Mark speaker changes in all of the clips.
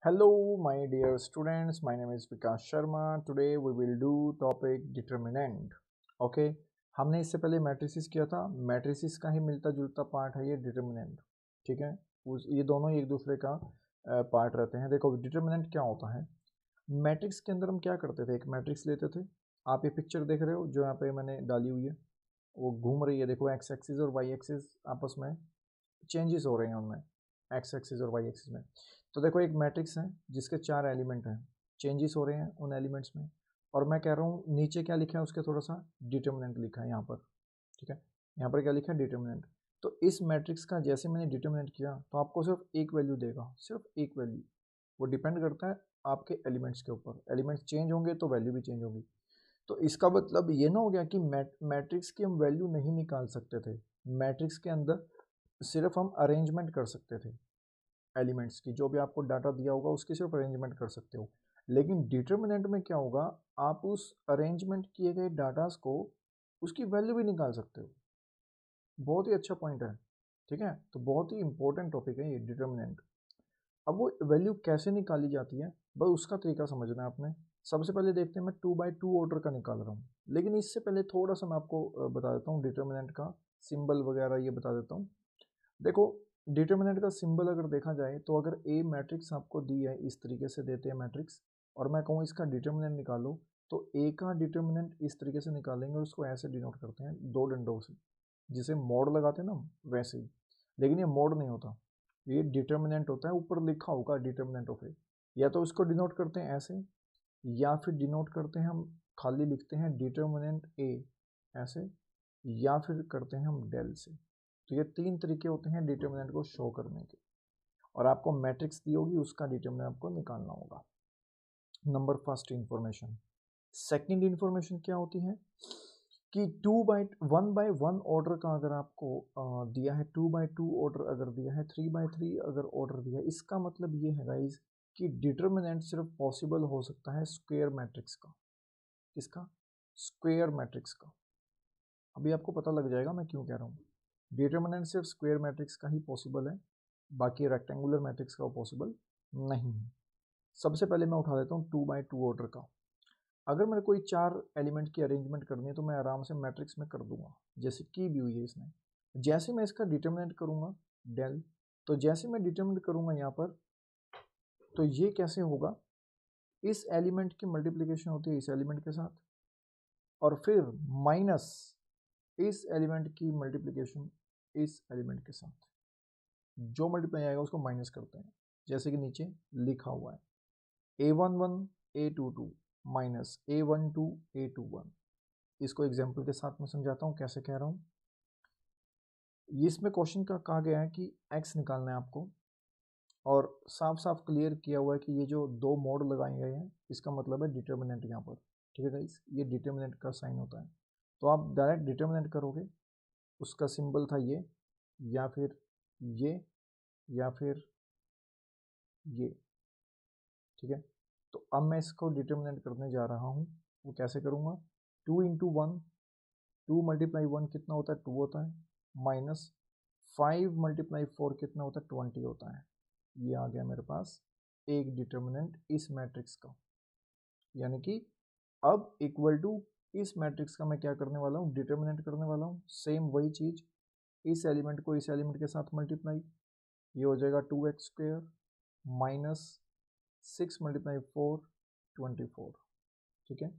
Speaker 1: Hello, my dear students. My name is Vikas Sharma. Today we will do topic determinant. Okay, हमने इससे पहले matrices किया था. Matrices का ही मिलता जुलता पार्ट है ये डिटर्मिनेंट. ठीक है, उस ये दोनों एक दूसरे का पार्ट रहते हैं. देखो डिटर्मिनेंट क्या होता है. मैट्रिक्स के अंदर हम क्या करते थे, एक मैट्रिक्स लेते थे. आप ये पिक्चर देख रहे हो जो यहाँ पे मैंने डाली हुई है, वो घूम रही है. देखो एक्स एक्सिस और वाई एक्सिस आपस में चेंजेस हो रहे हैं उनमें, एक्स एक्सिस और वाई एक्सिस में. तो देखो एक मैट्रिक्स है जिसके 4 एलिमेंट हैं, चेंजेस हो रहे हैं उन एलिमेंट्स में. और मैं कह रहा हूँ नीचे क्या लिखा है उसके थोड़ा सा डिटर्मिनेंट लिखा है यहाँ पर. ठीक है, यहाँ पर क्या लिखा है डिटर्मिनेंट. तो इस मैट्रिक्स का जैसे मैंने डिटर्मिनेंट किया तो आपको सिर्फ एक वैल्यू देगा, सिर्फ एक वैल्यू. वो डिपेंड करता है आपके एलिमेंट्स के ऊपर. एलिमेंट्स चेंज होंगे तो वैल्यू भी चेंज होगी. तो इसका मतलब ये ना हो गया कि मैट्रिक्स की हम वैल्यू नहीं निकाल सकते थे. मैट्रिक्स के अंदर सिर्फ हम अरेंजमेंट कर सकते थे एलिमेंट्स की. जो भी आपको डाटा दिया होगा उसकी सिर्फ अरेंजमेंट कर सकते हो. लेकिन डिटर्मिनेंट में क्या होगा, आप उस अरेंजमेंट किए गए डाटास को उसकी वैल्यू भी निकाल सकते हो. बहुत ही अच्छा पॉइंट है. ठीक है, तो बहुत ही इंपॉर्टेंट टॉपिक है ये डिटर्मिनेंट. अब वो वैल्यू कैसे निकाली जाती है, बस उसका तरीका समझना है आपने. सबसे पहले देखते हैं, मैं 2x2 ऑर्डर का निकाल रहा हूँ. लेकिन इससे पहले थोड़ा सा मैं आपको बता देता हूँ डिटर्मिनेंट का सिंबल वगैरह ये बता देता हूँ. देखो डिटर्मिनेंट का सिंबल अगर देखा जाए तो अगर ए मैट्रिक्स आपको दी है, इस तरीके से देते हैं मैट्रिक्स, और मैं कहूँ इसका डिटर्मिनेंट निकालो, तो ए का डिटर्मिनेंट इस तरीके से निकालेंगे और उसको ऐसे डिनोट करते हैं दो डंडों से, जिसे मोड लगाते हैं ना वैसे ही. लेकिन ये मोड नहीं होता, ये डिटर्मिनेंट होता है. ऊपर लिखा होगा डिटर्मिनेंट ऑफ ए. या तो इसको डिनोट करते हैं ऐसे, या फिर डिनोट करते हैं हम खाली लिखते हैं डिटर्मिनेंट ए ऐसे, या फिर करते हैं हम डेल से. तो ये तीन तरीके होते हैं डिटर्मिनेंट को शो करने के. और आपको मैट्रिक्स दी होगी, उसका डिटर्मिनेंट आपको निकालना होगा. Number first information. Second information क्या होती है कि 1 बाय 1 ऑर्डर का अगर आपको दिया है, 2x2 ऑर्डर अगर दिया है, 3x3 अगर ऑर्डर दिया है, इसका मतलब ये है गाइज कि डिटर्मिनेंट सिर्फ पॉसिबल हो सकता है स्क्वायर मैट्रिक्स का. किसका? स्क्वायर मैट्रिक्स का. अभी आपको पता लग जाएगा मैं क्यों कह रहा हूँ. डिटर्मिनेंट सिर्फ स्क्वायर मैट्रिक्स का ही पॉसिबल है, बाकी रेक्टेंगुलर मैट्रिक्स का पॉसिबल नहीं है. सबसे पहले मैं उठा देता हूँ 2x2 ऑर्डर का. अगर मेरे कोई 4 एलिमेंट की अरेंजमेंट करनी है तो मैं आराम से मैट्रिक्स में कर दूंगा, जैसे की भी हुई है इसने. जैसे मैं इसका डिटर्मिनेंट करूंगा डेल, तो जैसे मैं डिटर्मिनेंट करूंगा यहाँ पर, तो ये कैसे होगा, इस एलिमेंट की मल्टीप्लिकेशन होती है इस एलिमेंट के साथ, और फिर माइनस इस एलिमेंट की मल्टीप्लिकेशन इस एलिमेंट के साथ. जो मल्टीप्लाई आएगा उसको माइनस करते हैं, जैसे कि नीचे लिखा हुआ है A11 A22 minus A12 A21. इसको एग्जाम्पल के साथ में समझाता हूँ कैसे कह रहा हूँ. इसमें क्वेश्चन का कहा गया है कि x निकालना है आपको, और साफ साफ क्लियर किया हुआ है कि ये जो दो मोड लगाए गए हैं इसका मतलब है डिटर्मिनेंट यहाँ पर. ठीक है गाइस, ये डिटर्मिनेंट का साइन होता है. तो आप डायरेक्ट डिटर्मिनेंट करोगे, उसका सिंबल था ये, या फिर ये, या फिर ये. ठीक है, तो अब मैं इसको डिटर्मिनेंट करने जा रहा हूँ. वो कैसे करूँगा, 2 × 1, 2 × 1 कितना होता है, 2 होता है, माइनस 5 × 4 कितना होता है, 20 होता है. ये आ गया मेरे पास एक डिटर्मिनेंट इस मैट्रिक्स का. यानी कि अब इक्वल टू इस मैट्रिक्स का मैं क्या करने वाला हूँ, डिटर्मिनेंट करने वाला हूँ. सेम वही चीज़, इस एलिमेंट को इस एलिमेंट के साथ मल्टीप्लाई, ये हो जाएगा 2x² माइनस 6 × 4 24. ठीक है,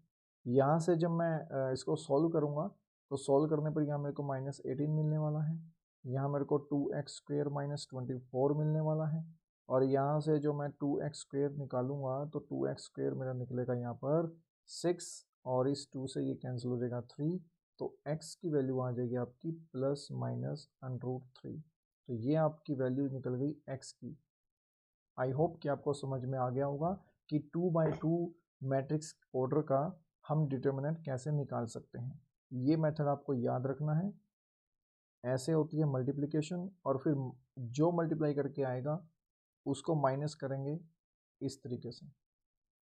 Speaker 1: यहाँ से जब मैं इसको सॉल्व करूँगा तो सॉल्व करने पर यहाँ मेरे को -18 मिलने वाला है, यहाँ मेरे को 2x² माइनस 24 मिलने वाला है, और यहाँ से जो मैं 2x² निकालूंगा तो 2x² मेरा निकलेगा यहाँ पर 6, और इस 2 से ये कैंसिल हो जाएगा 3. तो x की वैल्यू आ जाएगी आपकी +-√3. तो ये आपकी वैल्यू निकल गई x की. आई होप कि आपको समझ में आ गया होगा कि 2x2 मैट्रिक्स ऑर्डर का हम डिटर्मिनेंट कैसे निकाल सकते हैं. ये मेथड आपको याद रखना है. ऐसे होती है मल्टीप्लिकेशन, और फिर जो मल्टीप्लाई करके आएगा उसको माइनस करेंगे इस तरीके से.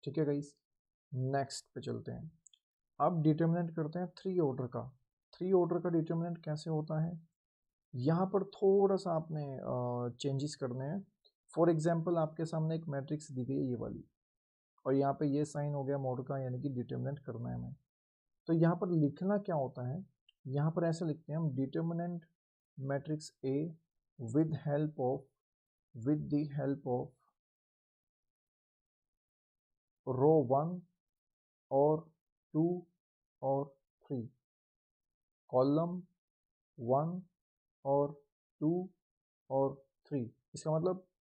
Speaker 1: ठीक है गाइस, नेक्स्ट पे चलते हैं. अब डिटर्मिनेंट करते हैं 3 ऑर्डर का. 3 ऑर्डर का डिटर्मिनेंट कैसे होता है, यहाँ पर थोड़ा सा आपने चेंजेस करने हैं. फॉर एग्जाम्पल आपके सामने एक मैट्रिक्स दी गई है ये वाली, और यहाँ पे ये साइन हो गया मोड का, यानी कि डिटर्मिनेंट करना है हमें। तो यहाँ पर लिखना क्या होता है, यहाँ पर ऐसे लिखते हैं हम, determinant matrix A with the help of row 1 और 2 और 3, कॉलम 1 और 2 और 3।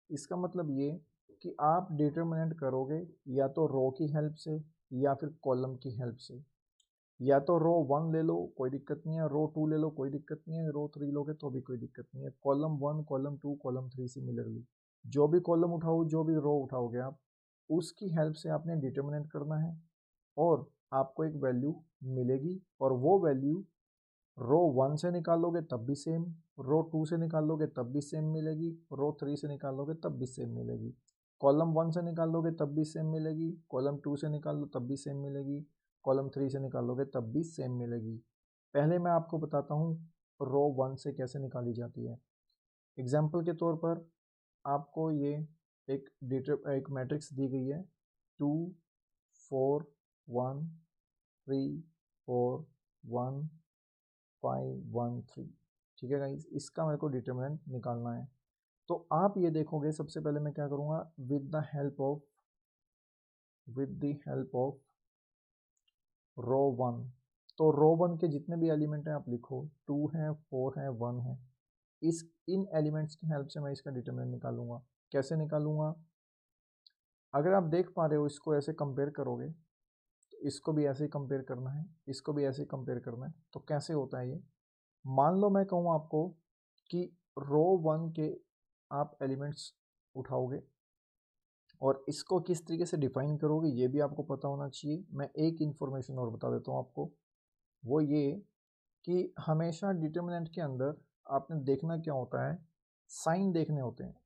Speaker 1: इसका मतलब ये कि आप डिटर्मिनेंट करोगे या तो रो की हेल्प से या फिर कॉलम की हेल्प से। या तो रो 1 ले लो, कोई दिक्कत नहीं है, रो 2 ले लो, कोई दिक्कत नहीं है, रो 3 लोगे तो भी कोई दिक्कत नहीं है। कॉलम 1, कॉलम 2, कॉलम 3 सिमिलरली जो भी कॉलम उठाओ, जो भी रो उठाओगे आप, उसकी हेल्प से आपने डिटर्मिनेंट करना है और आपको एक वैल्यू मिलेगी, और वो वैल्यू रो 1 से निकालोगे तब भी सेम, रो 2 से निकालोगे तब भी सेम मिलेगी, रो 3 से निकालोगे तब भी सेम मिलेगी, कॉलम 1 से निकालोगे तब भी सेम मिलेगी, कॉलम 2 से निकाल लो तब भी सेम मिलेगी, कॉलम 3 से निकालोगे तब भी सेम मिलेगी। पहले मैं आपको बताता हूँ रो 1 से कैसे निकाली जाती है। एग्जाम्पल के तौर पर आपको ये एक मैट्रिक्स दी गई है 2 4 1 3 4 1 5 1 3। ठीक है गाइस, इसका मेरे को डिटरमिनेंट निकालना है। तो आप ये देखोगे, सबसे पहले मैं क्या करूँगा, with the help of row 1। तो रो 1 के जितने भी एलिमेंट हैं आप लिखो, 2 है, 4 है, 1 है। इन एलिमेंट्स की हेल्प से मैं इसका डिटरमिनेंट निकालूंगा। कैसे निकालूंगा, अगर आप देख पा रहे हो, इसको ऐसे कंपेयर करोगे तो इसको भी ऐसे ही कंपेयर करना है, इसको भी ऐसे ही कंपेयर करना है। तो कैसे होता है ये, मान लो मैं कहूँ आपको कि रो 1 के आप एलिमेंट्स उठाओगे और इसको किस तरीके से डिफाइन करोगे ये भी आपको पता होना चाहिए। मैं एक इन्फॉर्मेशन और बता देता हूँ आपको, वो ये कि हमेशा डिटर्मिनेंट के अंदर आपने देखना क्या होता है, साइन देखने होते हैं।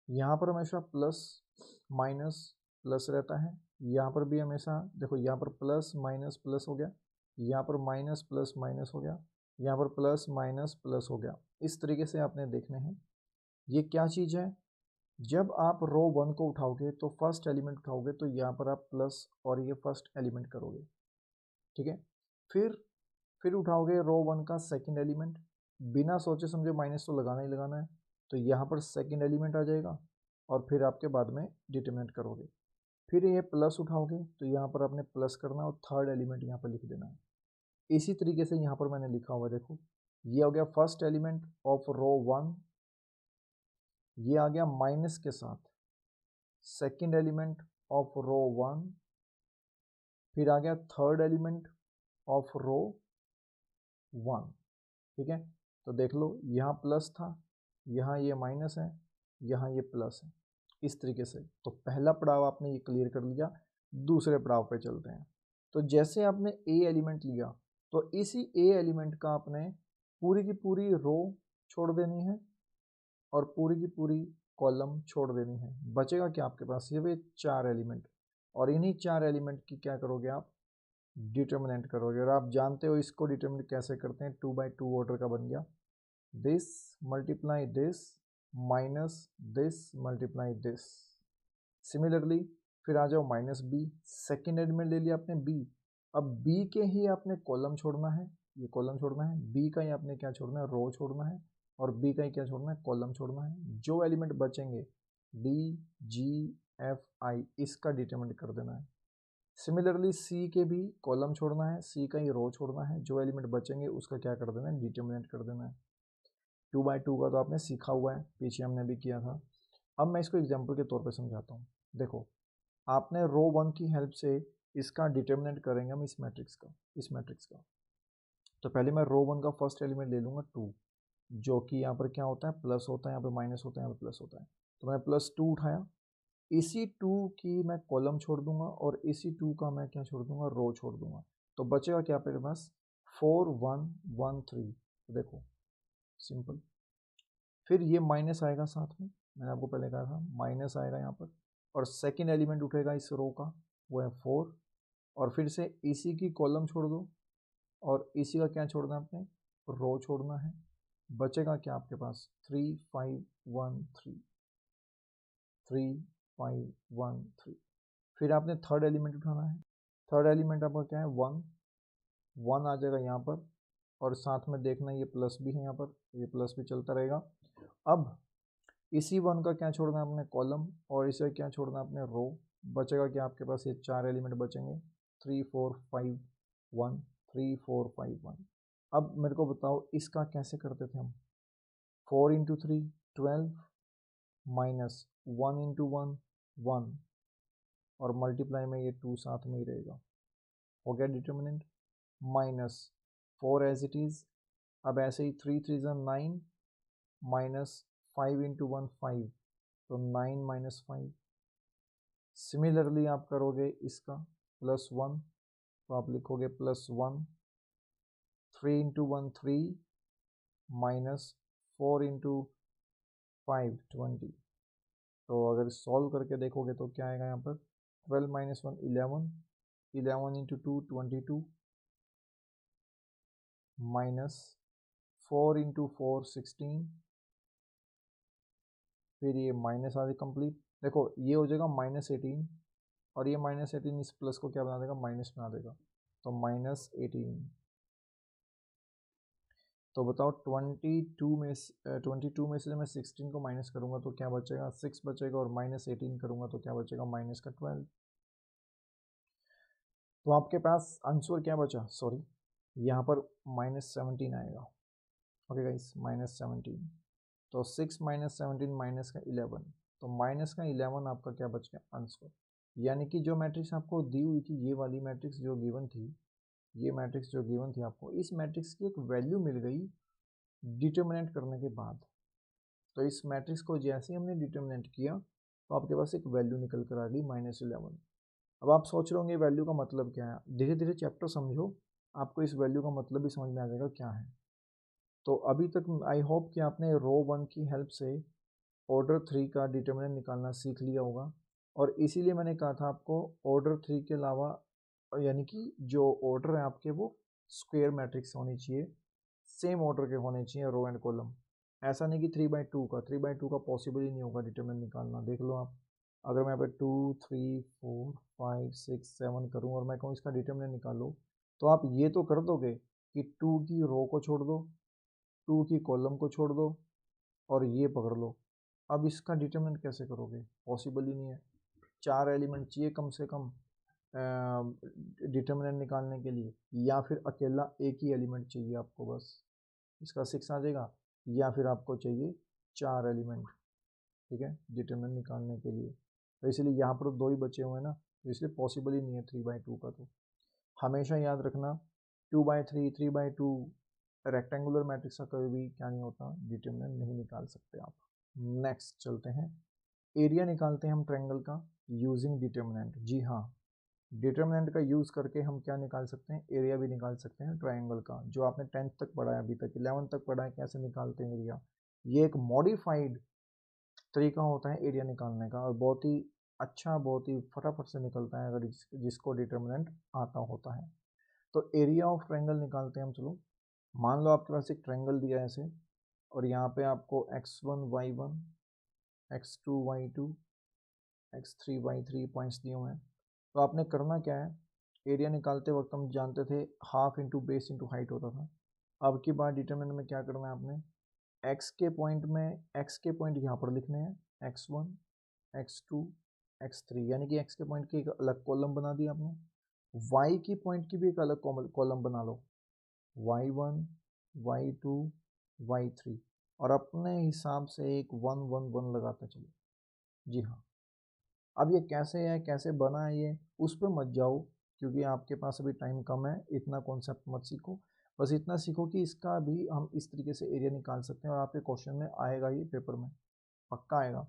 Speaker 1: यहाँ पर हमेशा प्लस माइनस प्लस रहता है, यहाँ पर भी हमेशा देखो, यहाँ पर प्लस माइनस प्लस हो गया, यहाँ पर माइनस प्लस माइनस हो गया, यहाँ पर प्लस माइनस प्लस हो गया। इस तरीके से आपने देखने हैं। ये क्या चीज़ है, जब आप रो 1 को उठाओगे तो फर्स्ट एलिमेंट उठाओगे तो यहाँ पर आप प्लस और ये फर्स्ट एलिमेंट करोगे, ठीक है। फिर उठाओगे रो 1 का सेकंड एलिमेंट, बिना सोचे समझे माइनस तो लगाना ही लगाना है, तो यहाँ पर सेकंड एलिमेंट आ जाएगा और फिर आपके बाद में डिटरमिनेंट करोगे। फिर ये प्लस उठाओगे तो यहाँ पर आपने प्लस करना है और थर्ड एलिमेंट यहाँ पर लिख देना है। इसी तरीके से यहाँ पर मैंने लिखा हुआ है, देखो ये हो गया फर्स्ट एलिमेंट ऑफ रो 1, ये आ गया माइनस के साथ सेकंड एलिमेंट ऑफ रो 1, फिर आ गया थर्ड एलिमेंट ऑफ रो 1। ठीक है, तो देख लो यहाँ प्लस था, यहाँ ये माइनस है, यहाँ ये प्लस है। इस तरीके से तो पहला पड़ाव आपने ये क्लियर कर लिया। दूसरे पड़ाव पे चलते हैं। तो जैसे आपने ए एलिमेंट लिया तो इसी ए एलिमेंट का आपने पूरी की पूरी रो छोड़ देनी है और पूरी की पूरी कॉलम छोड़ देनी है। बचेगा क्या आपके पास, ये वे 4 एलिमेंट, और इन्हीं 4 एलिमेंट की क्या करोगे आप, डिटर्मिनेंट करोगे। और आप जानते हो इसको डिटर्मिनेंट कैसे करते हैं, 2 by 2 ऑर्डर का बन गया, this multiply this minus this multiply this. Similarly फिर आ जाओ माइनस बी, सेकेंड एलिमेंट ले लिया आपने बी, अब बी के ही आपने कॉलम छोड़ना है, ये कॉलम छोड़ना है, बी का ही आपने क्या छोड़ना है, रो छोड़ना है, और बी का ही क्या छोड़ना है, कॉलम छोड़ना है। जो एलिमेंट बचेंगे डी जी एफ आई, इसका डिटरमिनेंट कर देना है। सिमिलरली सी के भी कॉलम छोड़ना है, सी का ही रो छोड़ना है, जो एलिमेंट बचेंगे उसका क्या कर देना है, डिटरमिनेंट कर देना है। 2 by 2 का तो आपने सीखा हुआ है, पीछे हमने भी किया था। अब मैं इसको एग्जाम्पल के तौर पे समझाता हूँ। देखो आपने रो 1 की हेल्प से इसका डिटरमिनेंट करेंगे हम इस मैट्रिक्स का। तो पहले मैं रो 1 का फर्स्ट एलिमेंट ले लूँगा 2, जो कि यहाँ पर क्या होता है, प्लस होता है, यहाँ पर माइनस होता है, यहाँ पर प्लस होता है। तो मैं +2 उठाया, इसी 2 की मैं कॉलम छोड़ दूंगा और इसी 2 का मैं क्या छोड़ दूंगा, रो छोड़ दूंगा। तो बचेगा क्या आपके पास, 4 1 1 3। तो देखो सिंपल, फिर ये माइनस आएगा साथ में, मैंने आपको पहले कहा था माइनस आएगा यहाँ पर, और सेकंड एलिमेंट उठेगा इस रो का, वो है 4, और फिर से इसी की कॉलम छोड़ दो और इसी का क्या छोड़ना है आपने, रो छोड़ना है। बचेगा क्या आपके पास, 3 5 1 3। 3 5 1 3। फिर आपने थर्ड एलिमेंट उठाना है। थर्ड एलिमेंट आपका क्या है 1, 1 आ जाएगा यहाँ पर, और साथ में देखना ये प्लस भी है यहाँ पर, ये प्लस भी चलता रहेगा। अब इसी 1 का क्या छोड़ना है आपने कॉलम, और इसे क्या छोड़ना है आपने रो। बचेगा क्या आपके पास, ये 4 एलिमेंट बचेंगे 3 4 5 1 3 4 5 1। अब मेरे को बताओ इसका कैसे करते थे हम। 4 इंटू 3 12 माइनस 1 इंटू 1 1, और मल्टीप्लाई में ये 2 साथ में ही रहेगा, हो गया determinant. Minus 4 as it is. अब ऐसे ही 3 3 9 माइनस 5 इंटू 1 5, तो 9 माइनस 5। सिमिलरली आप करोगे इसका +1, तो आप लिखोगे +1। 3 इंटू 1 3 माइनस 4 इंटू 5 20। तो अगर सॉल्व करके देखोगे तो क्या आएगा यहाँ पर, 12 माइनस 1 11, 11 इंटू 2 22, माइनस 4 इंटू 4 16। फिर ये माइनस आ जाए कंप्लीट। देखो ये हो जाएगा -18, और ये -18 इस प्लस को क्या बना देगा, माइनस बना देगा, तो -18। तो बताओ 22 में से मैं 16 को माइनस करूंगा तो क्या बचेगा, 6 बचेगा, और -18 करूंगा तो क्या बचेगा, माइनस का 12। तो आपके पास आंसर क्या बचा, सॉरी यहाँ पर -17 आएगा। Okay guys, -17। तो 6 माइनस 17 माइनस का 11, तो माइनस का 11 आपका क्या बच गया आंसर। यानी कि जो मैट्रिक्स आपको दी हुई थी, ये वाली मैट्रिक्स जो गिवन थी, ये मैट्रिक्स जो गिवन थी आपको, इस मैट्रिक्स की एक वैल्यू मिल गई डिटर्मिनेंट करने के बाद। तो इस मैट्रिक्स को जैसे ही हमने डिटर्मिनेंट किया तो आपके पास एक वैल्यू निकल कर आ गई -11। अब आप सोच रहे होंगे वैल्यू का मतलब क्या है, धीरे धीरे चैप्टर समझो, आपको इस वैल्यू का मतलब भी समझ में आ जाएगा क्या है। तो अभी तक आई होप कि आपने रो 1 की हेल्प से ऑर्डर 3 का डिटर्मिनेंट निकालना सीख लिया होगा, और इसीलिए मैंने कहा था आपको ऑर्डर 3 के अलावा, यानी कि जो ऑर्डर है आपके वो स्क्वायर मैट्रिक्स होनी चाहिए, सेम ऑर्डर के होने चाहिए रो एंड कॉलम। ऐसा नहीं कि 3/2 का, 3/2 का पॉसिबल ही नहीं होगा डिटर्मिनेंट निकालना। देख लो आप, अगर मैं यहाँ पे 2 3 4 5 6 7 करूँ और मैं कहूँ इसका डिटर्मिनेंट निकालो, तो आप ये तो कर दोगे कि 2 की रो को छोड़ दो, 2 की कॉलम को छोड़ दो, और ये पकड़ लो। अब इसका डिटर्मिनेंट कैसे करोगे, पॉसिबल ही नहीं है। 4 एलिमेंट चाहिए कम से कम डिटर्मिनेंट निकालने के लिए, या फिर अकेला एक ही एलिमेंट चाहिए आपको, बस इसका 6 आ जाएगा, या फिर आपको चाहिए 4 एलिमेंट, ठीक है, डिटर्मिनेंट निकालने के लिए। तो इसलिए यहाँ पर 2 ही बचे हुए हैं ना, तो इसलिए पॉसिबल ही नहीं है 3/2 का। तो हमेशा याद रखना 2/3 3/2 रेक्टेंगुलर मैट्रिक्स का कभी भी क्या नहीं होता, डिटर्मिनेंट नहीं निकाल सकते आप। नेक्स्ट चलते हैं, एरिया निकालते हैं हम ट्रायंगल का यूजिंग डिटर्मिनेंट। जी हाँ, डिटर्मिनेंट का यूज़ करके हम क्या निकाल सकते हैं, एरिया भी निकाल सकते हैं ट्रायंगल का, जो आपने 10th तक पढ़ा है, अभी तक 11th तक पढ़ा है कैसे निकालते हैं एरिया। ये एक मॉडिफाइड तरीका होता है एरिया निकालने का, और बहुत ही अच्छा, बहुत ही फटाफट से निकलता है अगर जिसको डिटर्मिनेंट आता होता है। तो एरिया ऑफ ट्रायंगल निकालते हैं हम। चलो मान लो आपके पास एक ट्रायंगल दिया है ऐसे, और यहाँ पे आपको x1 y1 x2 y2 x3 y3 points दिए हुए हैं। तो आपने करना क्या है, एरिया निकालते वक्त हम जानते थे half into base into height होता था। अब की बार डिटरमिनेंट में क्या करना है आपने, x के पॉइंट यहाँ पर लिखने हैं, x1 x2 x3, यानी कि x के पॉइंट की एक अलग कॉलम बना दी आपने, y की पॉइंट की भी एक अलग कॉलम बना लो, y1 y2 y3, और अपने हिसाब से एक 1 1 1 लगाते चलो। जी हाँ, अब ये कैसे है, कैसे बना है ये, उस पर मत जाओ, क्योंकि आपके पास अभी टाइम कम है, इतना कॉन्सेप्ट मत सीखो। बस इतना सीखो कि इसका भी हम इस तरीके से एरिया निकाल सकते हैं, और आपके क्वेश्चन में आएगा, ये पेपर में पक्का आएगा।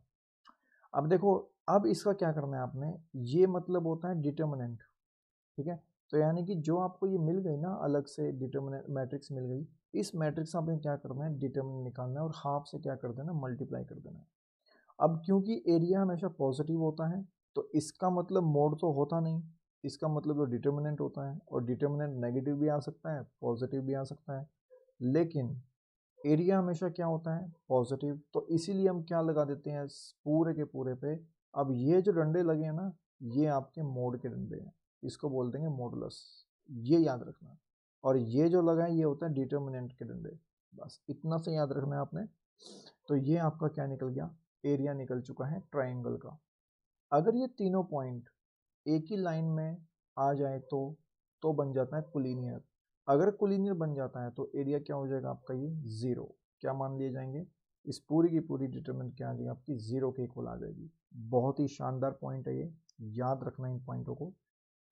Speaker 1: अब देखो, अब इसका क्या करना है आपने, ये मतलब होता है डिटर्मिनेंट, ठीक है। तो यानी कि जो आपको ये मिल गई ना, अलग से डिटर्मिनेंट मैट्रिक्स मिल गई, इस मैट्रिक्स से आपने क्या करना है, डिटर्मिनेंट निकालना है, और हाफ से क्या कर देना, मल्टीप्लाई कर देना है। अब क्योंकि एरिया हमेशा पॉजिटिव होता है, तो इसका मतलब मोड तो होता नहीं, इसका मतलब तो डिटर्मिनेंट होता है, और डिटर्मिनेंट नेगेटिव भी आ सकता है, पॉजिटिव भी आ सकता है। लेकिन एरिया हमेशा क्या होता है, पॉजिटिव, तो इसीलिए हम क्या लगा देते हैं पूरे के पूरे पे। अब ये जो डंडे लगे हैं ना, ये आपके मोड के डंडे हैं, इसको बोल देंगे मॉडुलस, ये याद रखना। और ये जो लगा है ये होता है डिटर्मिनेंट के डंडे। बस इतना से याद रखना है आपने। तो ये आपका क्या निकल गया, एरिया निकल चुका है ट्राइंगल का। अगर ये तीनों पॉइंट एक ही लाइन में आ जाए तो बन जाता है कोलिनियर। अगर कोलिनियर बन जाता है तो एरिया क्या हो जाएगा आपका, ये जीरो। क्या मान लिए जाएंगे, इस पूरी की पूरी डिटरमिनेंट क्या आ जाएगी आपकी, जीरो के इक्वल आ जाएगी। बहुत ही शानदार पॉइंट है ये, याद रखना इन पॉइंटों को।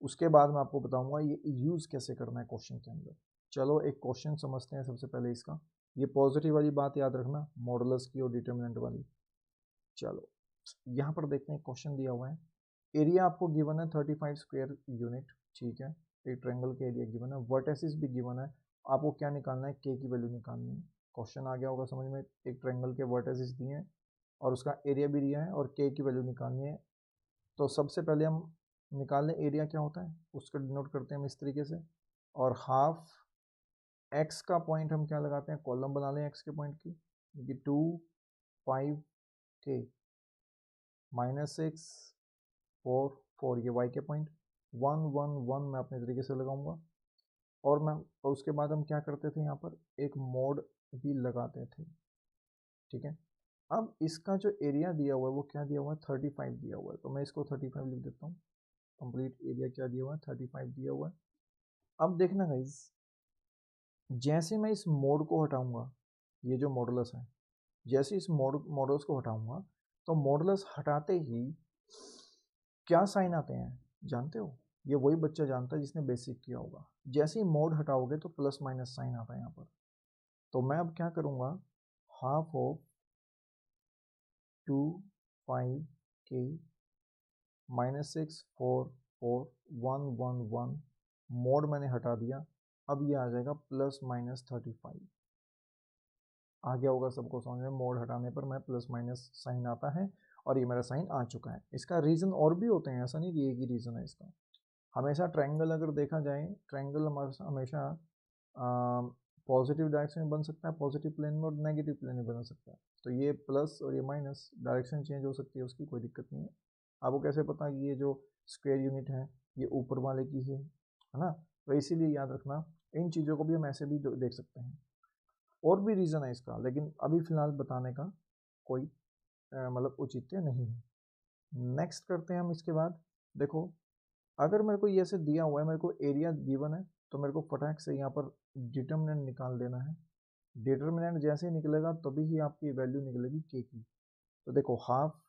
Speaker 1: उसके बाद मैं आपको बताऊंगा ये यूज़ कैसे करना है क्वेश्चन के अंदर। चलो एक क्वेश्चन समझते हैं सबसे पहले इसका। ये पॉजिटिव वाली बात याद रखना, मॉडुलस की और डिटरमिनेंट वाली। चलो यहाँ पर देखते हैं क्वेश्चन दिया हुआ है। एरिया आपको गिवन है 35 स्क्वायर यूनिट, ठीक है। एक ट्रायंगल का एरिया गिवन है, वर्टेसिस भी गिवन है। आपको क्या निकालना है, के की वैल्यू निकालनी है। क्वेश्चन आ गया होगा समझ में, एक ट्रायंगल के वर्टेसिस दिए हैं और उसका एरिया भी दिया है और के की वैल्यू निकालनी है। तो सबसे पहले हम निकाल लें एरिया क्या होता है, उसको डिनोट करते हैं हम इस तरीके से। और हाफ एक्स का पॉइंट हम क्या लगाते हैं, कॉलम बना लें एक्स के पॉइंट की 2 5 के -6 4 4, ये y के पॉइंट 1 1 1 मैं अपने तरीके से लगाऊंगा। और उसके बाद हम क्या करते थे, यहाँ पर एक मोड भी लगाते थे, ठीक है। अब इसका जो एरिया दिया हुआ है वो क्या दिया हुआ है, 35 दिया हुआ है, तो मैं इसको 35 लिख देता हूँ। कंप्लीट एरिया क्या दिया हुआ है, 35 दिया हुआ है। अब देखना गाइज, जैसे मैं इस मोड को हटाऊंगा, ये जो मॉडुलस है, जैसे इस मॉडुलस को हटाऊंगा तो मॉडुलस हटाते ही क्या साइन आते हैं जानते हो, ये वही बच्चा जानता है जिसने बेसिक किया होगा। जैसे ही मोड हटाओगे तो प्लस माइनस साइन आता है यहाँ पर। तो मैं अब क्या करूँगा, हाफ ऑफ 2 5 के -6 4 4 1 1 1, मोड मैंने हटा दिया। अब ये आ जाएगा +-35। आ गया होगा सबको समझ में, मोड हटाने पर मैं प्लस माइनस साइन आता है और ये मेरा साइन आ चुका है। इसका रीज़न और भी होते हैं, ऐसा नहीं कि एक ही रीज़न है इसका। हमेशा ट्रायंगल अगर देखा जाए, ट्रायंगल हमेशा पॉजिटिव डायरेक्शन में बन सकता है, पॉजिटिव प्लेन में, और नेगेटिव प्लेन में बन सकता है। तो ये प्लस और ये माइनस, डायरेक्शन चेंज हो सकती है उसकी, कोई दिक्कत नहीं है। आपको कैसे पता कि ये जो स्क्वायर यूनिट है ये ऊपर वाले की है ना। तो इसीलिए याद रखना, इन चीज़ों को भी हम ऐसे भी देख सकते हैं। और भी रीज़न है इसका, लेकिन अभी फ़िलहाल बताने का कोई मतलब औचित्य नहीं है। नेक्स्ट करते हैं हम इसके बाद। देखो, अगर मेरे को ये ऐसे दिया हुआ है, मेरे को एरिया गिवन है, तो मेरे को फटाक से यहाँ पर डिटर्मिनेंट निकाल देना है। डिटर्मिनेंट जैसे ही निकलेगा तभी ही आपकी वैल्यू निकलेगी के की। तो देखो हाफ।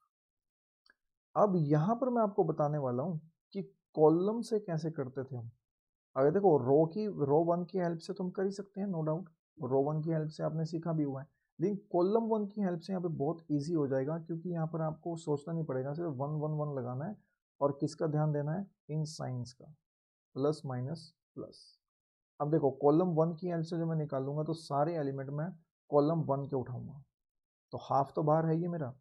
Speaker 1: अब यहाँ पर मैं आपको बताने वाला हूँ कि कॉलम से कैसे करते थे हम। अगर देखो रो वन की हेल्प से तुम कर ही सकते हैं, नो डाउट। रो वन की हेल्प से आपने सीखा भी हुआ है, लेकिन कॉलम वन की हेल्प से यहाँ पे बहुत इजी हो जाएगा, क्योंकि यहाँ पर आपको सोचना नहीं पड़ेगा, सिर्फ 1 1 1 लगाना है। और किसका ध्यान देना है, इन साइंस का, प्लस माइनस प्लस। अब देखो कॉलम वन की हेल्प से जो मैं निकालूंगा तो सारे एलिमेंट में कॉलम वन के उठाऊंगा। तो हाफ तो बाहर है ये मेरा,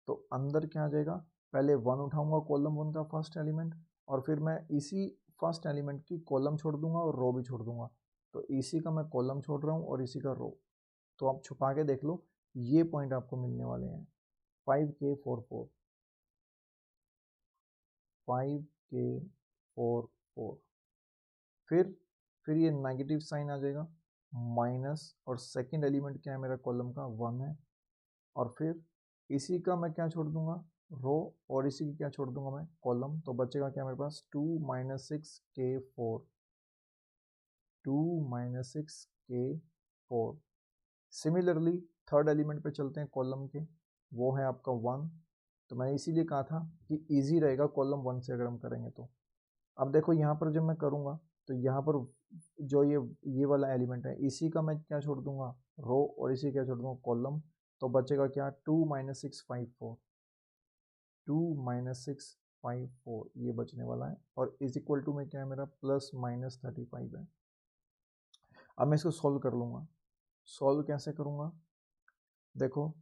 Speaker 1: तो अंदर क्या आ जाएगा, पहले वन उठाऊंगा कॉलम वन का फर्स्ट एलिमेंट, और फिर मैं इसी फर्स्ट एलिमेंट की कॉलम छोड़ दूंगा और रो भी छोड़ दूंगा। तो इसी का मैं कॉलम छोड़ रहा हूँ और इसी का रो। तो आप छुपा के देख लो, ये पॉइंट आपको मिलने वाले हैं 5K 4 4, 5K 4 4। फिर ये नेगेटिव साइन आ जाएगा, माइनस, और सेकंड एलिमेंट क्या है मेरा कॉलम का, 1 है। और फिर इसी का मैं क्या छोड़ दूंगा, रो, और इसी की क्या छोड़ दूंगा मैं, कॉलम। तो बचेगा क्या मेरे पास, 2 6 के 4, 2 6 के 4। सिमिलरली थर्ड एलिमेंट पे चलते हैं कॉलम के, वो है आपका 1। तो मैंने इसीलिए कहा था कि इजी रहेगा कॉलम 1 से अगर हम करेंगे तो। अब देखो यहाँ पर जब मैं करूँगा तो यहाँ पर जो ये वाला एलिमेंट है, इसी का मैं क्या छोड़ दूंगा, रो, और इसी क्या छोड़ दूंगा, कॉलम। तो बचेगा क्या, 2 6 5 4, 2 6 5 4, ये बचने वाला है। और इज इक्वल टू में क्या है मेरा, +-35 है। अब मैं इसको सॉल्व कर लूँगा। सॉल्व कैसे करूँगा, देखो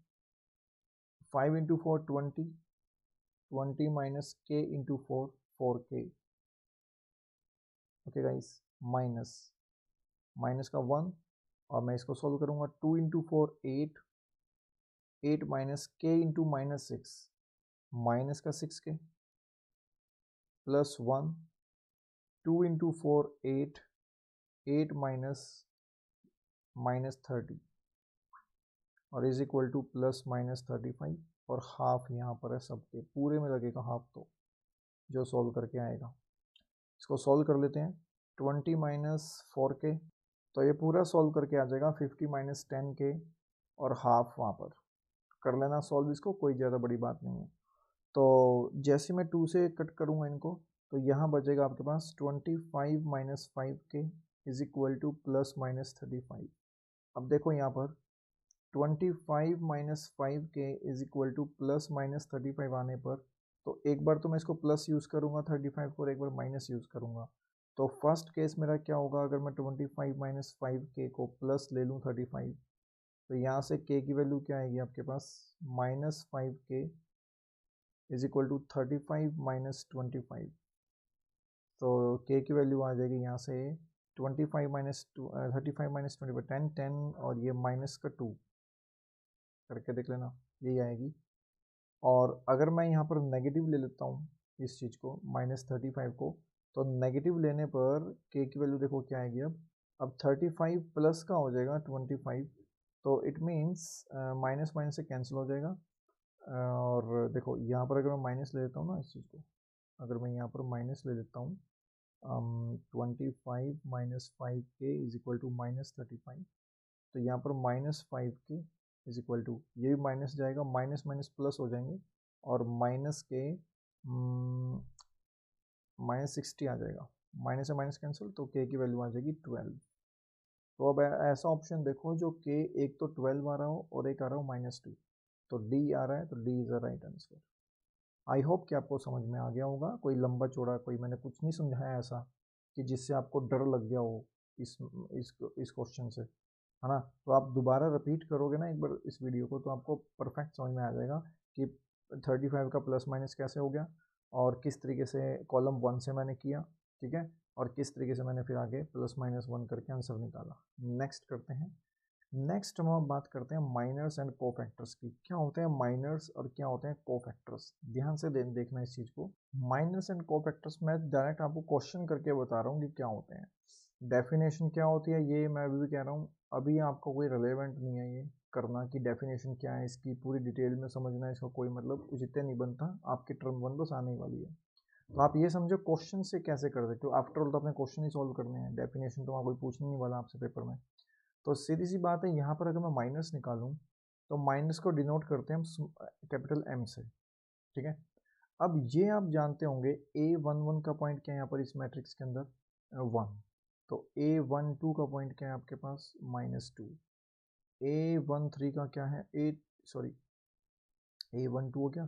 Speaker 1: 5 × 4 20, 20 माइनस के into 4 4K। Okay guys, minus का 1 और मैं इसको सॉल्व करूँगा 2 इंटू 4 8, 8 माइनस के इंटू माइनस 6, माइनस का 6 के प्लस 1, 2 इंटू 4 8, 8 माइनस माइनस 30 और is equal two plus minus 35 और हाफ यहाँ पर है सबके, पूरे में लगेगा हाफ तो जो सॉल्व करके आएगा। इसको सॉल्व कर लेते हैं 20 माइनस 4 के, तो ये पूरा सॉल्व करके आ जाएगा 50 माइनस 10 के और हाफ वहाँ पर कर लेना सॉल्व, इसको कोई ज़्यादा बड़ी बात नहीं है। तो जैसे मैं 2 से कट करूँगा इनको तो यहाँ बचेगा आपके पास 25 माइनस 5 के is equal two plus minus 35। अब देखो यहाँ पर 25 माइनस 5 के is equal two plus minus 35 आने पर, तो एक बार तो मैं इसको प्लस यूज़ करूँगा 35 को और एक बार माइनस यूज़ करूँगा। तो फर्स्ट केस मेरा क्या होगा, अगर मैं 25 माइनस 5 के को प्लस ले लूँ 35, तो यहाँ से के की वैल्यू क्या आएगी आपके पास, माइनस 5 के इज इक्वल टू 35 माइनस 25। तो के की वैल्यू आ जाएगी यहाँ से 25 माइनस 35 माइनस 25 10 10 और ये माइनस का 2 करके देख लेना, यही आएगी। और अगर मैं यहाँ पर नेगेटिव ले लेता हूँ इस चीज़ को माइनस 35 को, तो नेगेटिव लेने पर के की वैल्यू देखो क्या आएगी अब 35 प्लस का हो जाएगा 25, तो इट मीन्स माइनस माइनस से कैंसिल हो जाएगा। और देखो यहाँ पर अगर मैं माइनस ले लेता हूँ ना इस चीज़ को, अगर मैं यहाँ पर माइनस ले लेता हूँ 25 माइनस 5 के इज इक्वल टू माइनस 35, तो यहाँ पर माइनस 5 के इज इक्वल टू, ये भी माइनस जाएगा, माइनस माइनस प्लस हो जाएंगे और माइनस के माइनस 60 आ जाएगा, माइनस से माइनस कैंसिल, तो के की वैल्यू आ जाएगी 12। तो अब ऐसा ऑप्शन देखो जो के एक तो 12 आ रहा हो और एक आ रहा हो -2, तो डी आ रहा है, तो D is the right answer. I hope कि आपको समझ में आ गया होगा, कोई लंबा चौड़ा कोई मैंने कुछ नहीं समझाया ऐसा कि जिससे आपको डर लग गया हो इस क्वेश्चन से, है ना। तो आप दोबारा रिपीट करोगे ना एक बार इस वीडियो को, तो आपको परफेक्ट समझ में आ जाएगा कि 35 का प्लस माइनस कैसे हो गया और किस तरीके से कॉलम 1 से मैंने किया, ठीक है, और किस तरीके से मैंने फिर आगे प्लस माइनस 1 करके आंसर निकाला। नेक्स्ट करते हैं, नेक्स्ट हम अब बात करते हैं माइनर्स एंड कोफैक्टर्स की। क्या होते हैं माइनर्स और क्या होते हैं कोफैक्टर्स, ध्यान से देखना इस चीज़ को। माइनर्स एंड कोफैक्टर्स मैं डायरेक्ट आपको क्वेश्चन करके बता रहा हूँ कि क्या होते हैं। डेफिनेशन क्या होती है ये मैं अभी भी कह रहा हूँ, अभी आपको कोई रिलेवेंट नहीं है ये करना कि डेफिनेशन क्या है, इसकी पूरी डिटेल में समझना, इसका कोई मतलब उचित नहीं बनता, आपकी टर्म 1 बस आने वाली है। तो आप ये समझो क्वेश्चन से कैसे कर सकते हो, आफ्टर ऑल तो अपने क्वेश्चन ही सॉल्व करने हैं, डेफिनेशन तो वहाँ कोई पूछने नहीं वाला आपसे पेपर में। तो सीधी सी बात है, यहाँ पर अगर मैं माइनस निकालूं तो माइनस को डिनोट करते हैं हम कैपिटल एम से, ठीक है। अब ये आप जानते होंगे A11 का पॉइंट क्या है यहाँ पर इस मैट्रिक्स के अंदर 1, तो A12 का पॉइंट क्या है आपके पास -2, A13 का क्या है A12 हो गया,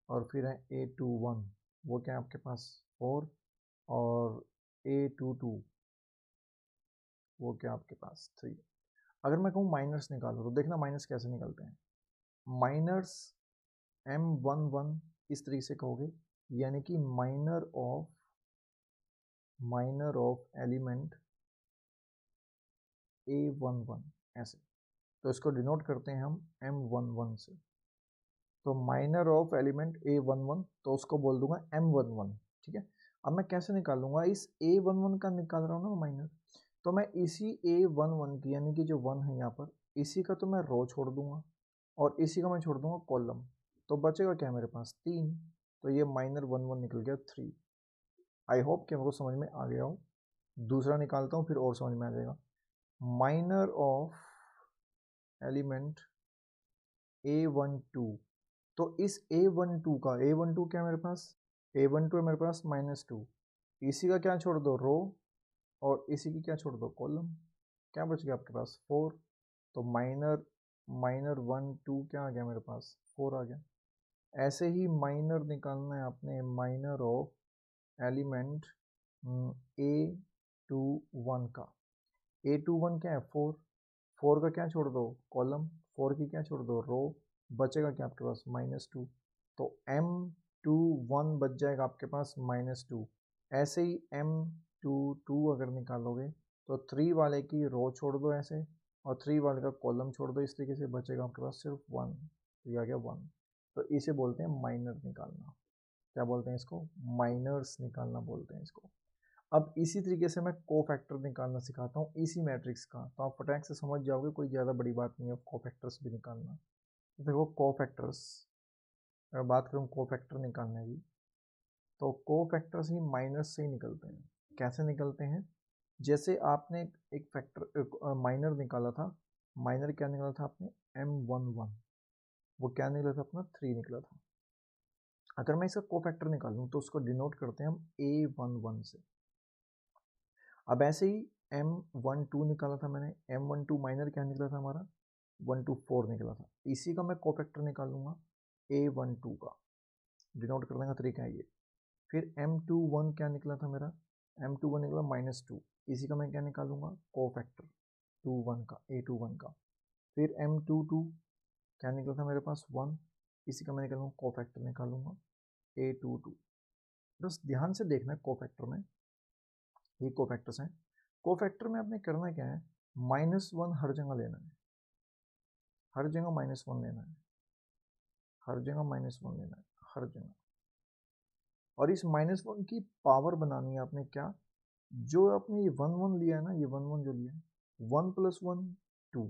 Speaker 1: और फिर है A21 वो क्या है आपके पास 4, और A22 वो क्या आपके पास 3। अगर मैं कहूँ माइनर्स निकालो तो देखना माइनस कैसे निकलते हैं। माइनर्स M11 इस तरीके से कहोगे, यानी कि माइनर ऑफ एलिमेंट A11 ऐसे, तो इसको डिनोट करते हैं हम M11 से। तो माइनर ऑफ एलिमेंट A11 तो उसको बोल दूंगा M11, ठीक है। अब मैं कैसे निकालूंगा, इस A11 का निकाल रहा हूँ ना माइनर, तो मैं इसी A11 की यानी कि जो 1 है यहाँ पर, इसी का तो मैं रो छोड़ दूंगा और इसी का मैं छोड़ दूंगा कॉलम, तो बचेगा क्या मेरे पास 3, तो ये -1 1 निकल गया 3। आई होप कि मेरे को समझ में आ गया हो। दूसरा निकालता हूँ फिर और समझ में आ जाएगा। माइनर ऑफ एलिमेंट A12, तो इस A12 का A12 क्या है मेरे पास, A12 है मेरे पास -2, इसी का क्या छोड़ दो रो और इसी की क्या छोड़ दो कॉलम, क्या बच गया आपके पास 4, तो माइनर 1 2 क्या आ गया मेरे पास 4 आ गया। ऐसे ही माइनर निकालना है आपने, माइनर ऑफ एलिमेंट A21 का, A21 क्या है 4, 4 का क्या छोड़ दो कॉलम, 4 की क्या छोड़ दो रो, बचेगा क्या आपके पास -2, तो M21 बच जाएगा आपके पास -2। ऐसे ही M22 अगर निकालोगे तो 3 वाले की रो छोड़ दो ऐसे और 3 वाले का कॉलम छोड़ दो, इस तरीके से बचेगा आपके पास सिर्फ 1, तो ये आ गया 1। तो इसे बोलते हैं माइनर निकालना। क्या बोलते हैं इसको? माइनर्स निकालना बोलते हैं इसको। अब इसी तरीके से मैं कोफैक्टर निकालना सिखाता हूँ इसी मैट्रिक्स का, तो आप फटाक से समझ जाओगे, कोई ज़्यादा बड़ी बात नहीं है कोफैक्टर्स भी निकालना। तो देखो कोफैक्टर्स, अगर बात करूँ कोफैक्टर निकालने की, तो कोफैक्टर्स ही माइनस से ही निकलते हैं। कैसे निकलते हैं? जैसे आपने एक फैक्टर माइनर निकाला था, माइनर क्या निकाला था आपने? M11, वो क्या निकला था अपना? 3 निकला था। अगर मैं इसका कोफैक्टर निकालूं तो उसको डिनोट करते हैं हम A11 से। अब ऐसे ही M12 निकाला था मैंने, M12 माइनर क्या निकला था हमारा? 124 निकला था। इसी का मैं कोफैक्टर निकालूंगा A12 का, डिनोट करने का तरीका है ये। फिर M21 क्या निकला था मेरा? M21 निकला -2, इसी का मैं क्या निकालूंगा? कोफैक्टर 21 का, A21 का। फिर M22 क्या निकला था मेरे पास? 1, इसी का मैं निकालूंगा कोफैक्टर निकालूंगा A22। बस ध्यान से देखना है कोफैक्टर में, ये कोफैक्टर्स हैं। कोफैक्टर में आपने करना क्या है? -1 हर जगह लेना है, हर जगह -1 लेना है, हर जगह -1 लेना है, हर जगह। और इस -1 की पावर बनानी है आपने क्या? जो आपने ये 1 1 लिया है ना, ये 1 1 जो लिया है, 1 + 1 2,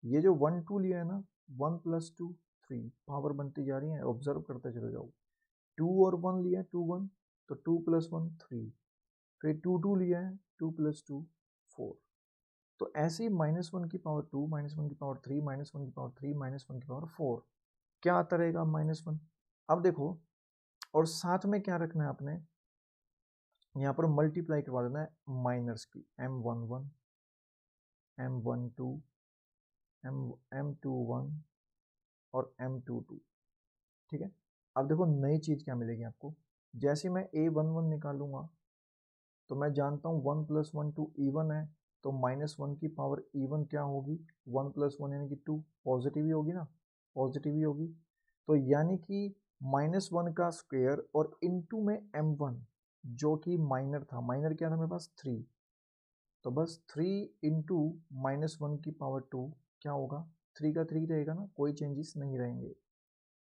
Speaker 1: ये जो 1 2 लिया है ना, 1 + 2 3, पावर बनती जा रही है, ऑब्जर्व करते चले जाओ। 2 और 1 लिया है, 2 1, तो 2 + 1 3, फिर 2 2 लिया है, 2 + 2 4। तो ऐसे ही -1 की पावर 2, -1 की पावर 3, -1 की पावर 3, -1 की पावर 4, क्या आता रहेगा? -1। अब देखो, और साथ में क्या रखना है आपने? यहाँ पर मल्टीप्लाई करवा देना है माइनर्स की, M11, M12, M21 और M22। ठीक है। अब देखो नई चीज़ क्या मिलेगी आपको? जैसे मैं A11 निकालूंगा, तो मैं जानता हूँ 1 + 1 2 इवन है, तो -1 की पावर इवन क्या होगी? 1 + 1 यानी कि 2, पॉजिटिव ही होगी ना, पॉजिटिव ही होगी। तो यानी कि -1 का स्क्वायर और इनटू में M1, जो कि माइनर था, माइनर क्या था मेरे पास? 3, तो बस 3 इंटू -1 की पावर 2 क्या होगा? 3 का 3 रहेगा ना, कोई चेंजेस नहीं रहेंगे।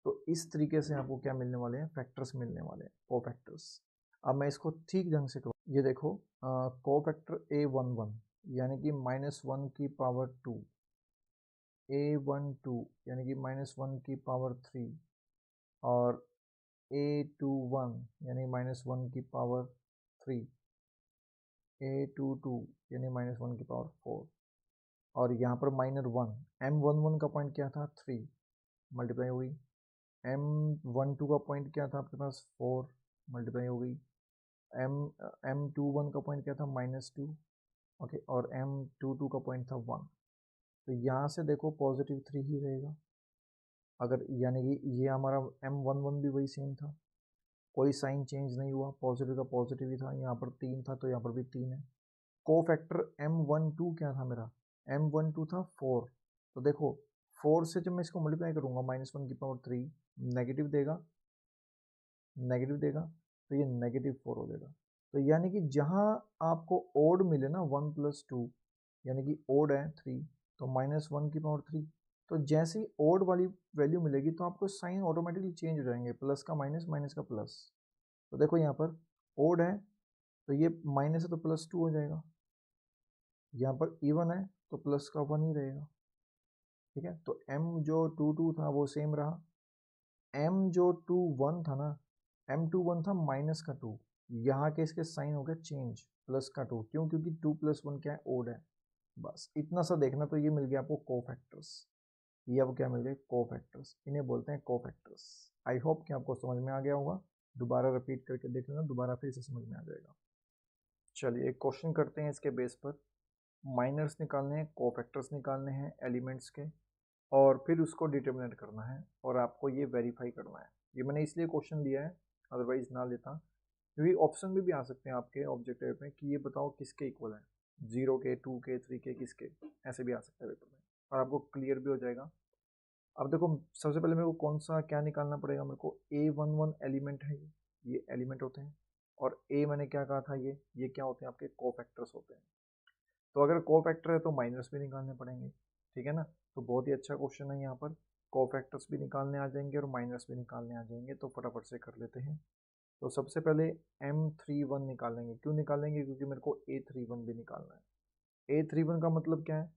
Speaker 1: तो इस तरीके से आपको क्या मिलने वाले हैं? फैक्टर्स मिलने वाले हैं, कोफैक्टर्स। अब मैं इसको ठीक ढंग से करूँ, ये देखो कोफैक्टर A11 यानी कि -1 की पावर 2, A12 यानी कि -1 की पावर 3, और A21 यानी -1 की पावर 3, A22 यानी -1 की पावर 4, और यहाँ पर -1, M11 का पॉइंट क्या था? 3, मल्टीप्लाई हुई। M12 का पॉइंट क्या था आपके पास? 4, मल्टीप्लाई हो गई। M21 का पॉइंट क्या था? -2, ओके, और M22 का पॉइंट था 1। तो यहाँ से देखो पॉजिटिव 3 ही रहेगा, अगर यानी कि ये हमारा M11 भी वही सेम था, कोई साइन चेंज नहीं हुआ, पॉजिटिव का पॉजिटिव ही था, यहाँ पर 3 था तो यहाँ पर भी 3 है। कोफैक्टर M12 क्या था मेरा? M12 था 4, तो देखो 4 से जब मैं इसको मल्टीप्लाई करूंगा -1 की पावर 3, नेगेटिव देगा, नेगेटिव देगा, तो ये -4 हो जाएगा। तो यानी कि जहाँ आपको ओड मिले ना 1 + 2, यानी कि ओड है 3, तो -1 की पावर 3, तो जैसे ही ओड वाली वैल्यू मिलेगी तो आपको साइन ऑटोमेटिकली चेंज हो जाएंगे, प्लस का माइनस, माइनस का प्लस। तो देखो यहाँ पर ओड है तो ये माइनस है तो +2 हो जाएगा, यहाँ पर इवन है तो प्लस का 1 ही रहेगा। ठीक है, तो m जो 2 2 था वो सेम रहा, m जो 2 1 था ना, M21 था -2, यहाँ के इसके साइन हो गया चेंज, +2, क्यों? क्योंकि 2 + 1 क्या है? ओड है। बस इतना सा देखना, तो ये मिल गया आपको कोफैक्टर्स। ये अब क्या मिल गए? कोफैक्टर्स, इन्हें बोलते हैं कोफैक्टर्स। आई होप कि आपको समझ में आ गया होगा, दोबारा रिपीट करके देख लेना, दोबारा फिर से समझ में आ जाएगा। चलिए एक क्वेश्चन करते हैं इसके बेस पर। माइनर्स निकालने हैं, कोफैक्टर्स निकालने हैं एलिमेंट्स के, और फिर उसको डिटर्मिनेट करना है, और आपको ये वेरीफाई करना है। ये मैंने इसलिए क्वेश्चन दिया है, अदरवाइज ना लेता, क्योंकि ऑप्शन में भी आ सकते हैं आपके ऑब्जेक्टिव में कि ये बताओ किसके इक्वल है, 0 के, 2 के, 3 के, किसके, ऐसे भी आ सकता है पेपर में, और आपको क्लियर भी हो जाएगा। अब देखो सबसे पहले मेरे को कौन सा क्या निकालना पड़ेगा? मेरे को A11 एलिमेंट है, ये एलिमेंट होते हैं, और A मैंने क्या कहा था, ये क्या होते हैं? आपके कोफैक्टर्स होते हैं। तो अगर कोफैक्टर है तो माइनस भी निकालने पड़ेंगे, ठीक है ना। तो बहुत ही अच्छा क्वेश्चन है, यहाँ पर कोफैक्टर्स भी निकालने आ जाएंगे और माइनस भी निकालने आ जाएंगे। तो फटाफट से कर लेते हैं। तो सबसे पहले M31 निकालेंगे। क्यों निकालेंगे? क्योंकि मेरे को A31 भी निकालना है। A31 का मतलब क्या है?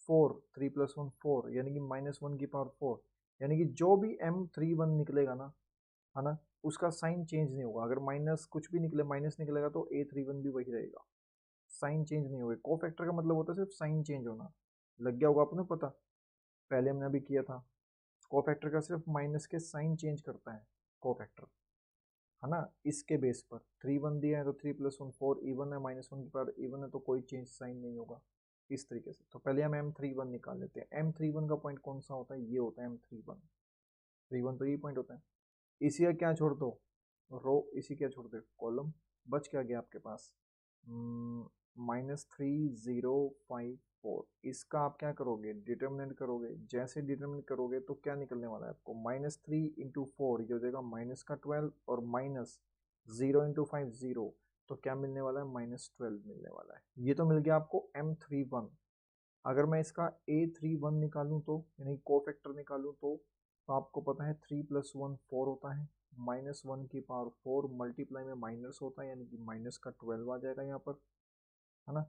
Speaker 1: 4, 3 + 1 4, यानी कि -1 की पावर 4। यानी कि जो भी M31 निकलेगा ना, है ना, उसका साइन चेंज नहीं होगा। अगर माइनस कुछ भी निकले, माइनस निकलेगा तो A31 भी वही रहेगा, साइन चेंज नहीं होगा। कोफैक्टर का मतलब होता है सिर्फ साइन चेंज होना। लग गया होगा आपने पता, पहले हमने अभी किया था। कोफैक्टर का सिर्फ माइनस के साइन चेंज करता है कोफैक्टर, है ना। इसके बेस पर 3 1 दिया है तो 3 + 1 4 इवन है, -1 की पावर इवन है तो कोई चेंज साइन नहीं होगा, इस तरीके से। तो पहले हम M31 निकाल लेते हैं। M31 का पॉइंट कौन सा होता है? ये होता है M31 तो ये पॉइंट होता है। इसी का क्या छोड़ दो? रो। इसी क्या छोड़ दो? कॉलम। बच क्या गया आपके पास? -3054। इसका आप क्या करोगे? डिटर्मिनेंट करोगे। जैसे डिटर्मिनेंट करोगे तो क्या निकलने वाला है आपको? -3 × 4, ये हो जाएगा -12, और -0 × 5 0। तो क्या मिलने वाला है? -12 मिलने वाला है। ये तो मिल गया आपको M31। अगर मैं इसका A31 निकालूं तो, यानी कोफैक्टर निकालूं तो आपको पता है 3 + 1 4 होता है, -1 की पावर 4 मल्टीप्लाई में माइनस होता है, यानी कि माइनस का 12 आ जाएगा यहाँ पर, है ना।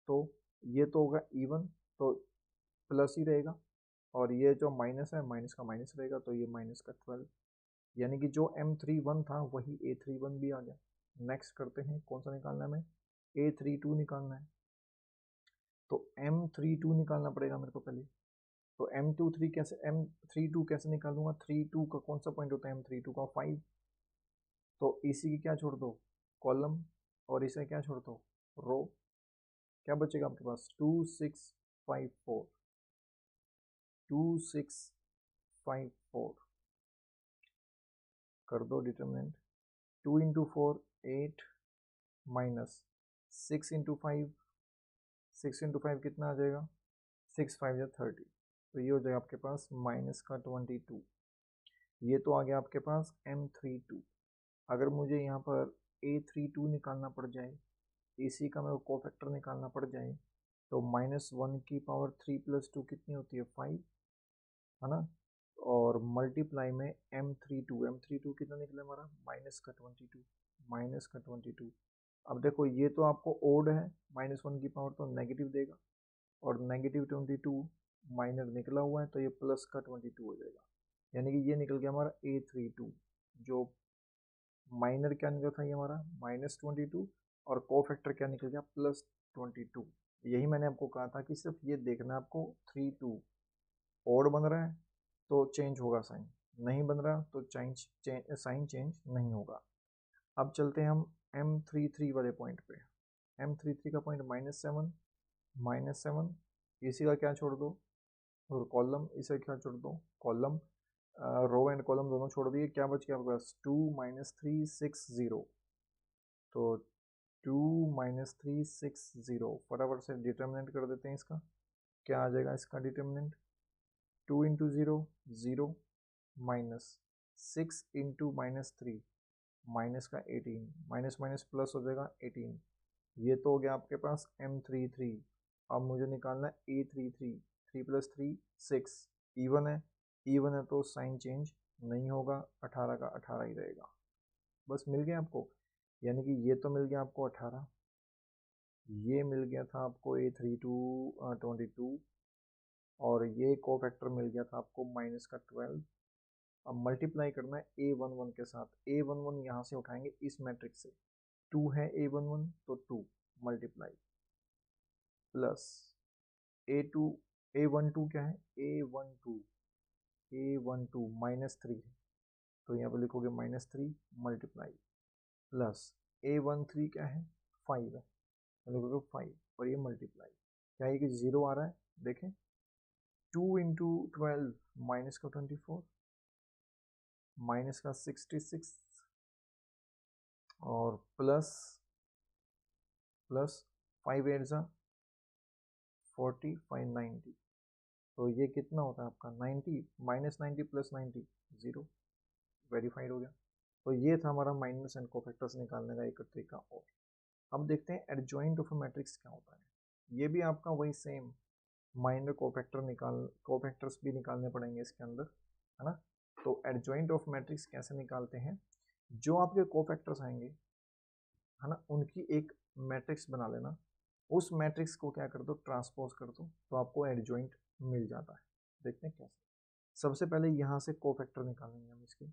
Speaker 1: तो ये तो होगा इवन, तो प्लस ही रहेगा, और ये जो माइनस है, माइनस का माइनस रहेगा, तो ये माइनस का 12। यानी कि जो M31 था वही A31 भी आ गया। नेक्स्ट करते हैं, कौन सा निकालना है हमें? A32 निकालना है। तो M32 निकालना पड़ेगा मेरे को पहले। तो M32 कैसे निकालूंगा? 32 का कौन सा पॉइंट होता है? M32 का 5। तो इसी की क्या छोड़ दो? कॉलम। और इसे क्या छोड़ दो? रो। क्या बचेगा आपके पास? 2654, 2654 कर दो डिटरमिनेंट। 2 × 4 8, -6 × 5, 6 × 5 कितना आ जाएगा? 6 5 या 30। तो ये हो जाएगा आपके पास माइनस का 22। ये तो आ गया आपके पास M32। अगर मुझे यहाँ पर A32 निकालना पड़ जाए, इसी का मेरे को कोफैक्टर निकालना पड़ जाए, तो -1 की पावर 3 + 2 कितनी होती है? 5, है ना। और मल्टीप्लाई में M32 कितना निकला हमारा? -22, -22। अब देखो, ये तो आपको ओड है, -1 की पावर तो नेगेटिव देगा, और -22 माइनर निकला हुआ है, तो ये प्लस का 22 हो जाएगा। यानी कि ये निकल गया हमारा A32। जो माइनर क्या निकला था? ये हमारा -22, और कोफैक्टर क्या निकल गया? +22। यही मैंने आपको कहा था कि सिर्फ ये देखना है आपको, 32 ओड बन रहा है तो चेंज होगा साइन, नहीं बन रहा तो साइन चेंज नहीं होगा। अब चलते हैं हम M33 वाले पॉइंट पे। M33 का पॉइंट -7, -7। इसी का क्या छोड़ दो? और कॉलम। इसे क्या छोड़ दो? कॉलम। रो एंड कॉलम दोनों छोड़ दिए। क्या बच गया आपके पास? 2 -3 6 0। तो 2 -3 6 0, फटाफट से डिटर्मिनेंट कर देते हैं इसका। क्या आ जाएगा इसका डिटर्मिनेंट? 2 × 0 0, -6 × -3, माइनस का 18, माइनस माइनस प्लस हो जाएगा 18। ये तो हो गया आपके पास M33। अब मुझे निकालना है A33। 3 + 3 6, इवन है, इवन है तो साइन चेंज नहीं होगा, 18 का 18 ही रहेगा। बस मिल गया आपको। यानी कि ये तो मिल गया आपको 18, ये मिल गया था आपको A32 22, और ये कोफैक्टर मिल गया था आपको -12। अब मल्टीप्लाई करना है A11 के साथ। A11 यहाँ से उठाएंगे इस मैट्रिक्स से, 2 है A11 तो 2 मल्टीप्लाई, प्लस A2, A12 क्या है? A12 -3 है, तो यहाँ पर लिखोगे -3 मल्टीप्लाई, प्लस A13 क्या है? 5 है, तो लिखोगे 5, और ये मल्टीप्लाई। क्या ये कि 0 आ रहा है? देखें, 2 × 12 माइनस का 24, माइनस का 66, और प्लस 5 8 40 5 90। तो ये कितना होता है आपका? 90, -90 + 90 0। वेरीफाइड हो गया। तो ये था हमारा माइनस एंड कोफैक्टर्स निकालने का एक तरीका। और अब देखते हैं एडजॉइंट ऑफ अ मैट्रिक्स क्या होता है। ये भी आपका वही सेम माइनर कोफैक्टर्स भी निकालने पड़ेंगे इसके अंदर, है ना। तो एडजॉइंट ऑफ मैट्रिक्स कैसे निकालते हैं, जो आपके कोफैक्टर्स आएंगे, है ना, उनकी एक मैट्रिक्स बना लेना, उस मैट्रिक्स को क्या कर दो, ट्रांसपोज कर दो, तो आपको एडजॉइंट मिल जाता है। देखते हैं कैसे। सबसे पहले यहाँ से कोफैक्टर निकालेंगे हम इसके।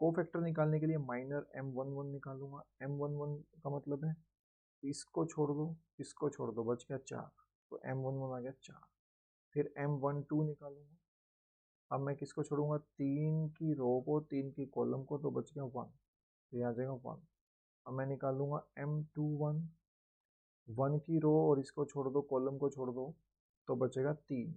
Speaker 1: कोफैक्टर निकालने के लिए माइनर M11 निकालूंगा। M11 का मतलब है इसको छोड़ दो, इसको छोड़ दो, बच गया 4, तो M11 आ गया 4। फिर M12 निकालूंगा। अब मैं किसको छोड़ूंगा, 3 की रो को, 3 की कॉलम को, तो बच गया 1, तो ये आ जाएगा 1। अब मैं निकालूंगा M21, 1 की रो और इसको छोड़ दो, कॉलम को छोड़ दो, तो बचेगा 3,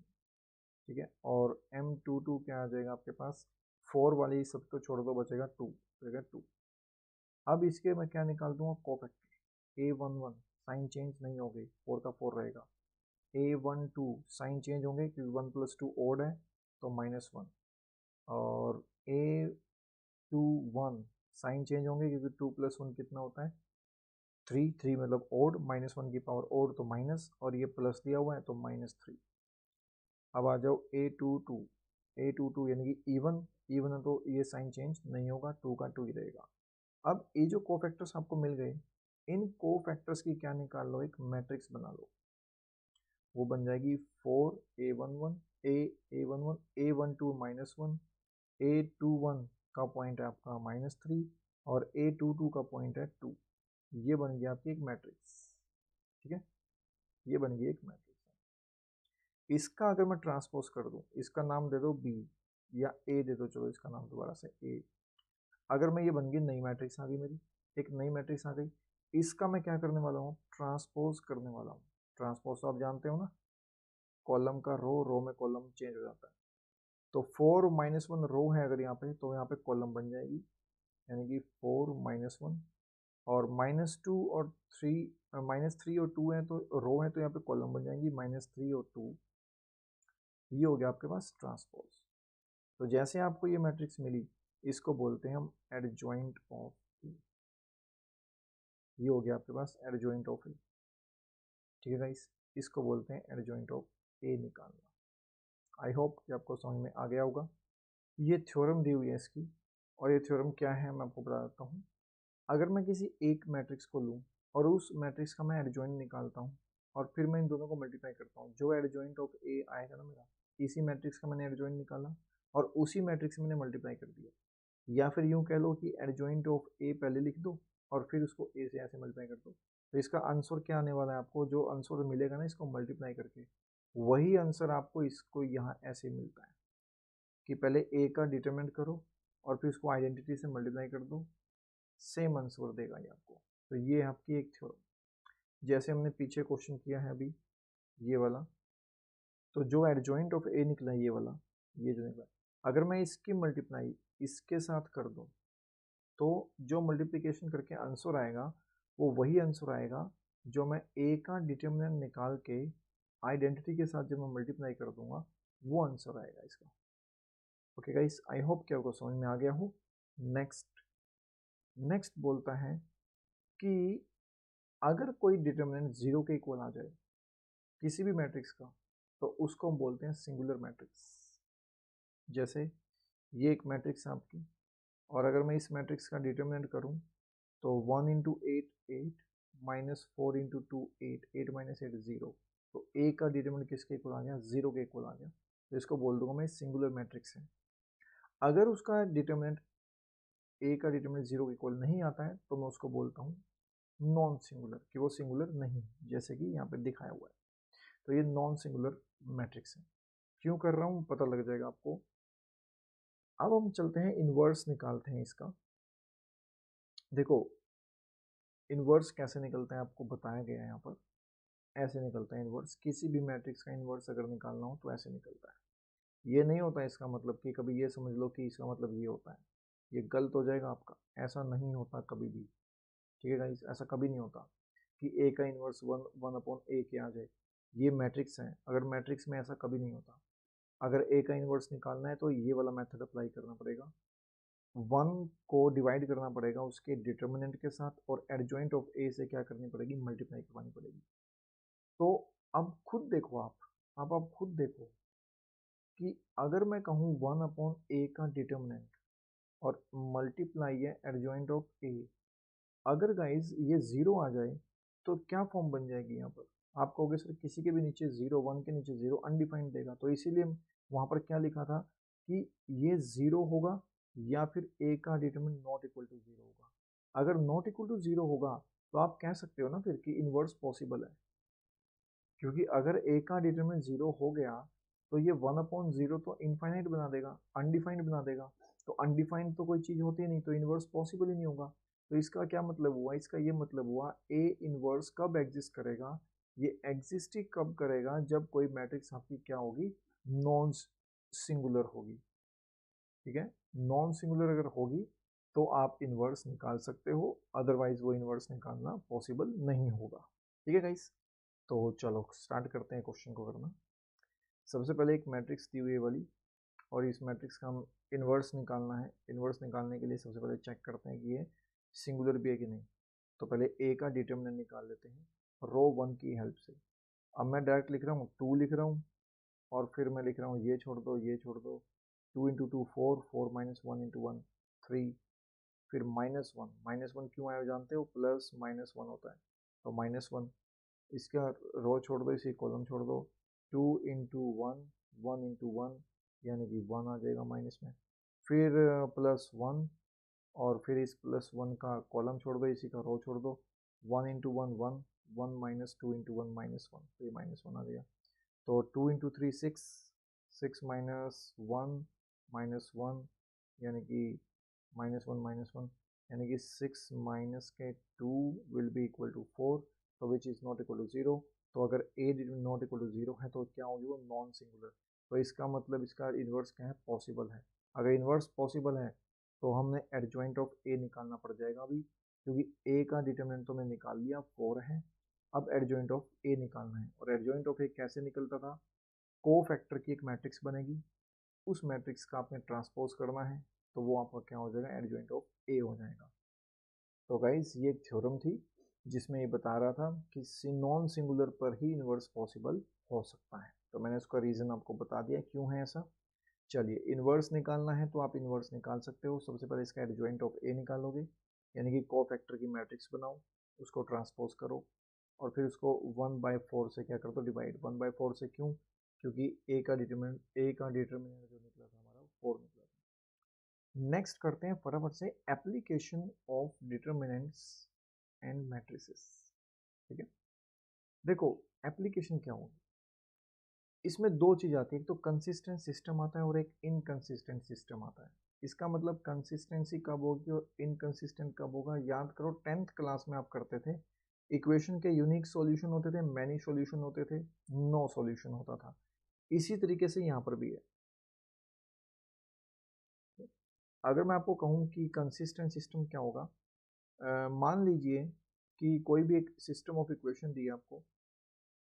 Speaker 1: ठीक है। और M22 क्या आ जाएगा आपके पास, 4 वाली सबको छोड़ दो, बचेगा 2, बचेगा 2। अब इसके मैं क्या निकाल दूंगा, कोफैक्टर A11, साइन चेंज नहीं होगी, 4 का 4 रहेगा। A12 साइन चेंज होंगे क्योंकि 1 + 2 ओड है, तो -1। और A21 साइन चेंज होंगे क्योंकि 2 + 1 कितना होता है, 3, 3 मतलब ओड, -1 की पावर ओड तो माइनस, और ये प्लस दिया हुआ है तो -3। अब आ जाओ A22, A22 यानी कि इवन, इवन है तो ये साइन चेंज नहीं होगा, 2 का 2 ही रहेगा। अब ये जो कोफैक्टर्स आपको मिल गए, इन कोफैक्टर्स की क्या निकाल लो, एक मैट्रिक्स बना लो। वो बन जाएगी 4A11, A11, A12 -1, A21 का पॉइंट है आपका -3, और A22 का पॉइंट है 2। ये बन गया आपकी एक मैट्रिक्स, ठीक है। ये बन गई एक मैट्रिक्स। इसका अगर मैं ट्रांसपोज कर दूं, इसका नाम दे दो B या A दे दो, चलो इसका नाम दोबारा से A। अगर मैं, ये बन गई नई मैट्रिक्स आ गई मेरी, एक नई मैट्रिक्स आ गई। इसका मैं क्या करने वाला हूँ, ट्रांसपोज करने वाला हूँ। ट्रांसपोज तो आप जानते हो ना, कॉलम का रो, रो में कॉलम चेंज हो जाता है। तो 4 -1 रो है अगर यहाँ पे, तो यहाँ पे कॉलम बन जाएगी, यानी कि 4 -1, और -2 और 3, -3 और 2 है तो रो है, तो यहाँ पे कॉलम बन जाएंगी -3 और 2। ये हो गया आपके पास ट्रांसपोज। तो जैसे आपको ये मैट्रिक्स मिली, इसको बोलते हैं हम एडजॉइंट ऑफ ए। ये हो गया आपके पास एडजॉइंट ऑफ ए, ठीक है गाइस। इसको बोलते हैं एडजॉइंट ऑफ ए निकालना। आई होप कि आपको समझ में आ गया होगा। ये थ्योरम दी हुई है इसकी, और ये थ्योरम क्या है मैं आपको बता देता हूँ। अगर मैं किसी एक मैट्रिक्स को लूँ और उस मैट्रिक्स का मैं एडजॉइंट निकालता हूँ, और फिर मैं इन दोनों को मल्टीप्लाई करता हूँ, जो एडजॉइंट ऑफ ए आएगा ना मेरा, इसी मैट्रिक्स का मैंने एडजॉइंट निकाला और उसी मैट्रिक्स में मैंने मल्टीप्लाई कर दिया। या फिर यूँ कह लो कि एडजॉइंट ऑफ ए पहले लिख दो और फिर उसको ए से ऐसे मल्टीप्लाई कर दो, तो इसका आंसर क्या आने वाला है आपको, जो आंसर मिलेगा ना इसको मल्टीप्लाई करके, वही आंसर आपको इसको यहाँ ऐसे मिलता है कि पहले ए का डिटरमिनेंट करो और फिर उसको आइडेंटिटी से मल्टीप्लाई कर दो, सेम आंसर देगा ये आपको। तो ये है आपकी एक थ्योरम। जैसे हमने पीछे क्वेश्चन किया है अभी ये वाला, तो जो एडजॉइंट ऑफ ए निकला है ये वाला, ये जो निकला, अगर मैं इसकी मल्टीप्लाई इसके साथ कर दूं, तो जो मल्टीप्लिकेशन करके आंसर आएगा वो वही आंसर आएगा जो मैं ए का डिटर्मिनेंट निकाल के आइडेंटिटी के साथ जब मैं मल्टीप्लाई कर दूंगा, वो आंसर आएगा इसका। ओके गाइस, आई होप कि आपको समझ में आ गया हो। नेक्स्ट, नेक्स्ट बोलता है कि अगर कोई डिटर्मिनेंट जीरो के इक्वल आ जाए किसी भी मैट्रिक्स का, तो उसको हम बोलते हैं सिंगुलर मैट्रिक्स। जैसे ये एक मैट्रिक्स है आपकी, और अगर मैं इस मैट्रिक्स का डिटर्मिनेंट करूं, तो 1 × 8 8, -4 × 2 8, 8 - 8 0, तो ए का डिटर्मिनेंट किसके इक्वल आ गया, 0 के इक्वल आ गया, तो इसको बोल दूंगा मैं सिंगुलर मैट्रिक्स है। अगर उसका डिटर्मिनेंट, ए का डिटर्मिनेंट 0 के इक्वल नहीं आता है, तो मैं उसको बोलता हूँ नॉन सिंगुलर, कि वो सिंगुलर नहीं, जैसे कि यहाँ पे दिखाया हुआ है। तो ये नॉन सिंगुलर मैट्रिक्स है। क्यों कर रहा हूँ पता लग जाएगा आपको। अब हम चलते हैं इनवर्स निकालते हैं इसका। देखो इनवर्स कैसे निकलता है आपको बताया गया है यहाँ पर, ऐसे निकलता है इनवर्स। किसी भी मैट्रिक्स का इनवर्स अगर निकालना हो तो ऐसे निकलता है। ये नहीं होता है इसका मतलब कि कभी ये समझ लो कि इसका मतलब ये होता है, ये गलत हो जाएगा आपका, ऐसा नहीं होता कभी भी, ठीक है गाइस। ऐसा कभी नहीं होता कि ए का इनवर्स 1/a के आ जाए। ये मैट्रिक्स है, अगर मैट्रिक्स में ऐसा कभी नहीं होता। अगर ए का इनवर्स निकालना है तो ये वाला मेथड अप्लाई करना पड़ेगा, 1 को डिवाइड करना पड़ेगा उसके डिटर्मिनेंट के साथ, और एडजॉइंट ऑफ ए से क्या करनी पड़ेगी, मल्टीप्लाई करवानी पड़ेगी। तो अब खुद देखो आप खुद देखो कि अगर मैं कहूँ 1/a का डिटर्मिनेंट और मल्टीप्लाई है एडजॉइंट ऑफ a, अगर गाइज ये 0 आ जाए तो क्या फॉर्म बन जाएगी यहाँ पर? आप कहोगे सर किसी के भी नीचे 0, 1 के नीचे 0 अनडिफाइंड देगा, तो इसीलिए वहाँ पर क्या लिखा था कि ये 0 होगा या फिर a का डिटरमिनेंट नॉट इक्वल टू 0 होगा। अगर नॉट इक्वल टू 0 होगा तो आप कह सकते हो ना फिर कि इन्वर्स पॉसिबल है, क्योंकि अगर a का डिटरमिनेंट 0 हो गया तो ये 1/0 तो इनफाइनाइट बना देगा, अनडिफाइंड बना देगा। तो अनडिफाइंड तो कोई चीज़ होती नहीं, तो इन्वर्स पॉसिबल ही नहीं होगा। तो इसका क्या मतलब हुआ? इसका ये मतलब हुआ a इन्वर्स कब एग्जिस्ट करेगा? ये एग्जिस्ट ही कब करेगा? जब कोई मैट्रिक्स आपकी क्या होगी? नॉन सिंगुलर होगी। ठीक है, नॉन सिंगुलर अगर होगी तो आप इन्वर्स निकाल सकते हो, अदरवाइज वो इन्वर्स निकालना पॉसिबल नहीं होगा। ठीक है गाइस, तो चलो स्टार्ट करते हैं क्वेश्चन को करना। सबसे पहले एक मैट्रिक्स दी हुई है वाली, और इस मैट्रिक्स का हम इन्वर्स निकालना है। इन्वर्स निकालने के लिए सबसे पहले चेक करते हैं कि ये सिंगुलर भी है कि नहीं। तो पहले ए का डिटर्मिनेंट निकाल लेते हैं रो 1 की हेल्प से। अब मैं डायरेक्ट लिख रहा हूँ 2 लिख रहा हूँ, और फिर मैं लिख रहा हूँ ये छोड़ दो ये छोड़ दो, 2 इंटू 2 4, 4 माइनस 1 इंटू 1 3, फिर -1। -1 क्यों आया जानते हो? प्लस -1 होता है, तो -1। इसका रो छोड़ दो, इसी कॉलम छोड़ दो, 2 इंटू 1, 1 इंटू 1 यानी कि 1 आ जाएगा माइनस में, फिर +1, और फिर इस +1 का कॉलम छोड़ दो, इसी का रो छोड़ दो, 1 इंटू 1 1, 1 माइनस 2 इंटू 1 -1, तो ये -1 आ गया। तो 2 इंटू 3 6, 6 माइनस 1 -1 यानी कि -1 यानी कि 6 माइनस के 2 विल बी इक्वल टू 4, तो which is not equal to 0। तो अगर a नॉट इक्वल टू 0 है तो क्या होगी? वो नॉन सिंगुलर। तो इसका मतलब इसका इन्वर्स क्या है? पॉसिबल है। अगर इन्वर्स पॉसिबल है तो हमने एडजॉइंट ऑफ a निकालना पड़ जाएगा अभी, क्योंकि a का डिटरमिनेंट तो मैं निकाल लिया 4 है। अब एडजॉइंट ऑफ a निकालना है, और एडजॉइंट ऑफ a कैसे निकलता था? को फैक्टर की एक मैट्रिक्स बनेगी, उस मैट्रिक्स का आपने ट्रांसपोज करना है, तो वो आपका क्या हो जाएगा? एडजॉइंट ऑफ a हो जाएगा। तो गाइस ये एक थ्योरम थी जिसमें ये बता रहा था कि नॉन सिंगुलर पर ही इन्वर्स पॉसिबल हो सकता है। तो मैंने उसका रीज़न आपको बता दिया क्यों है ऐसा। चलिए, इन्वर्स निकालना है तो आप इन्वर्स निकाल सकते हो। सबसे पहले इसका एडजॉइंट ऑफ ए निकालोगे, यानी कि कोफैक्टर की मैट्रिक्स बनाओ, उसको ट्रांसपोज करो, और फिर उसको 1/4 से क्या कर दो? डिवाइड। 1/4 से क्यों? क्योंकि ए का डिटरमिनेंट जो निकला था हमारा 4 निकला था। नेक्स्ट करते हैं फटाफट से application of determinants and matrices. ठीक है, देखो एप्लीकेशन क्या होगी, इसमें दो चीज आती है, एक तो कंसिस्टेंट सिस्टम आता है और एक इनकंसिस्टेंट सिस्टम आता है। इसका मतलब कंसिस्टेंसी कब होगी और इनकंसिस्टेंट कब होगा? याद करो 10th क्लास में आप करते थे, इक्वेशन के यूनिक सॉल्यूशन होते थे, मैनी सॉल्यूशन होते थे, नो सॉल्यूशन होता था। इसी तरीके से यहाँ पर भी है। अगर मैं आपको कहूँ कि कंसिस्टेंट सिस्टम क्या होगा, मान लीजिए कि कोई भी एक सिस्टम ऑफ इक्वेशन दी है आपको,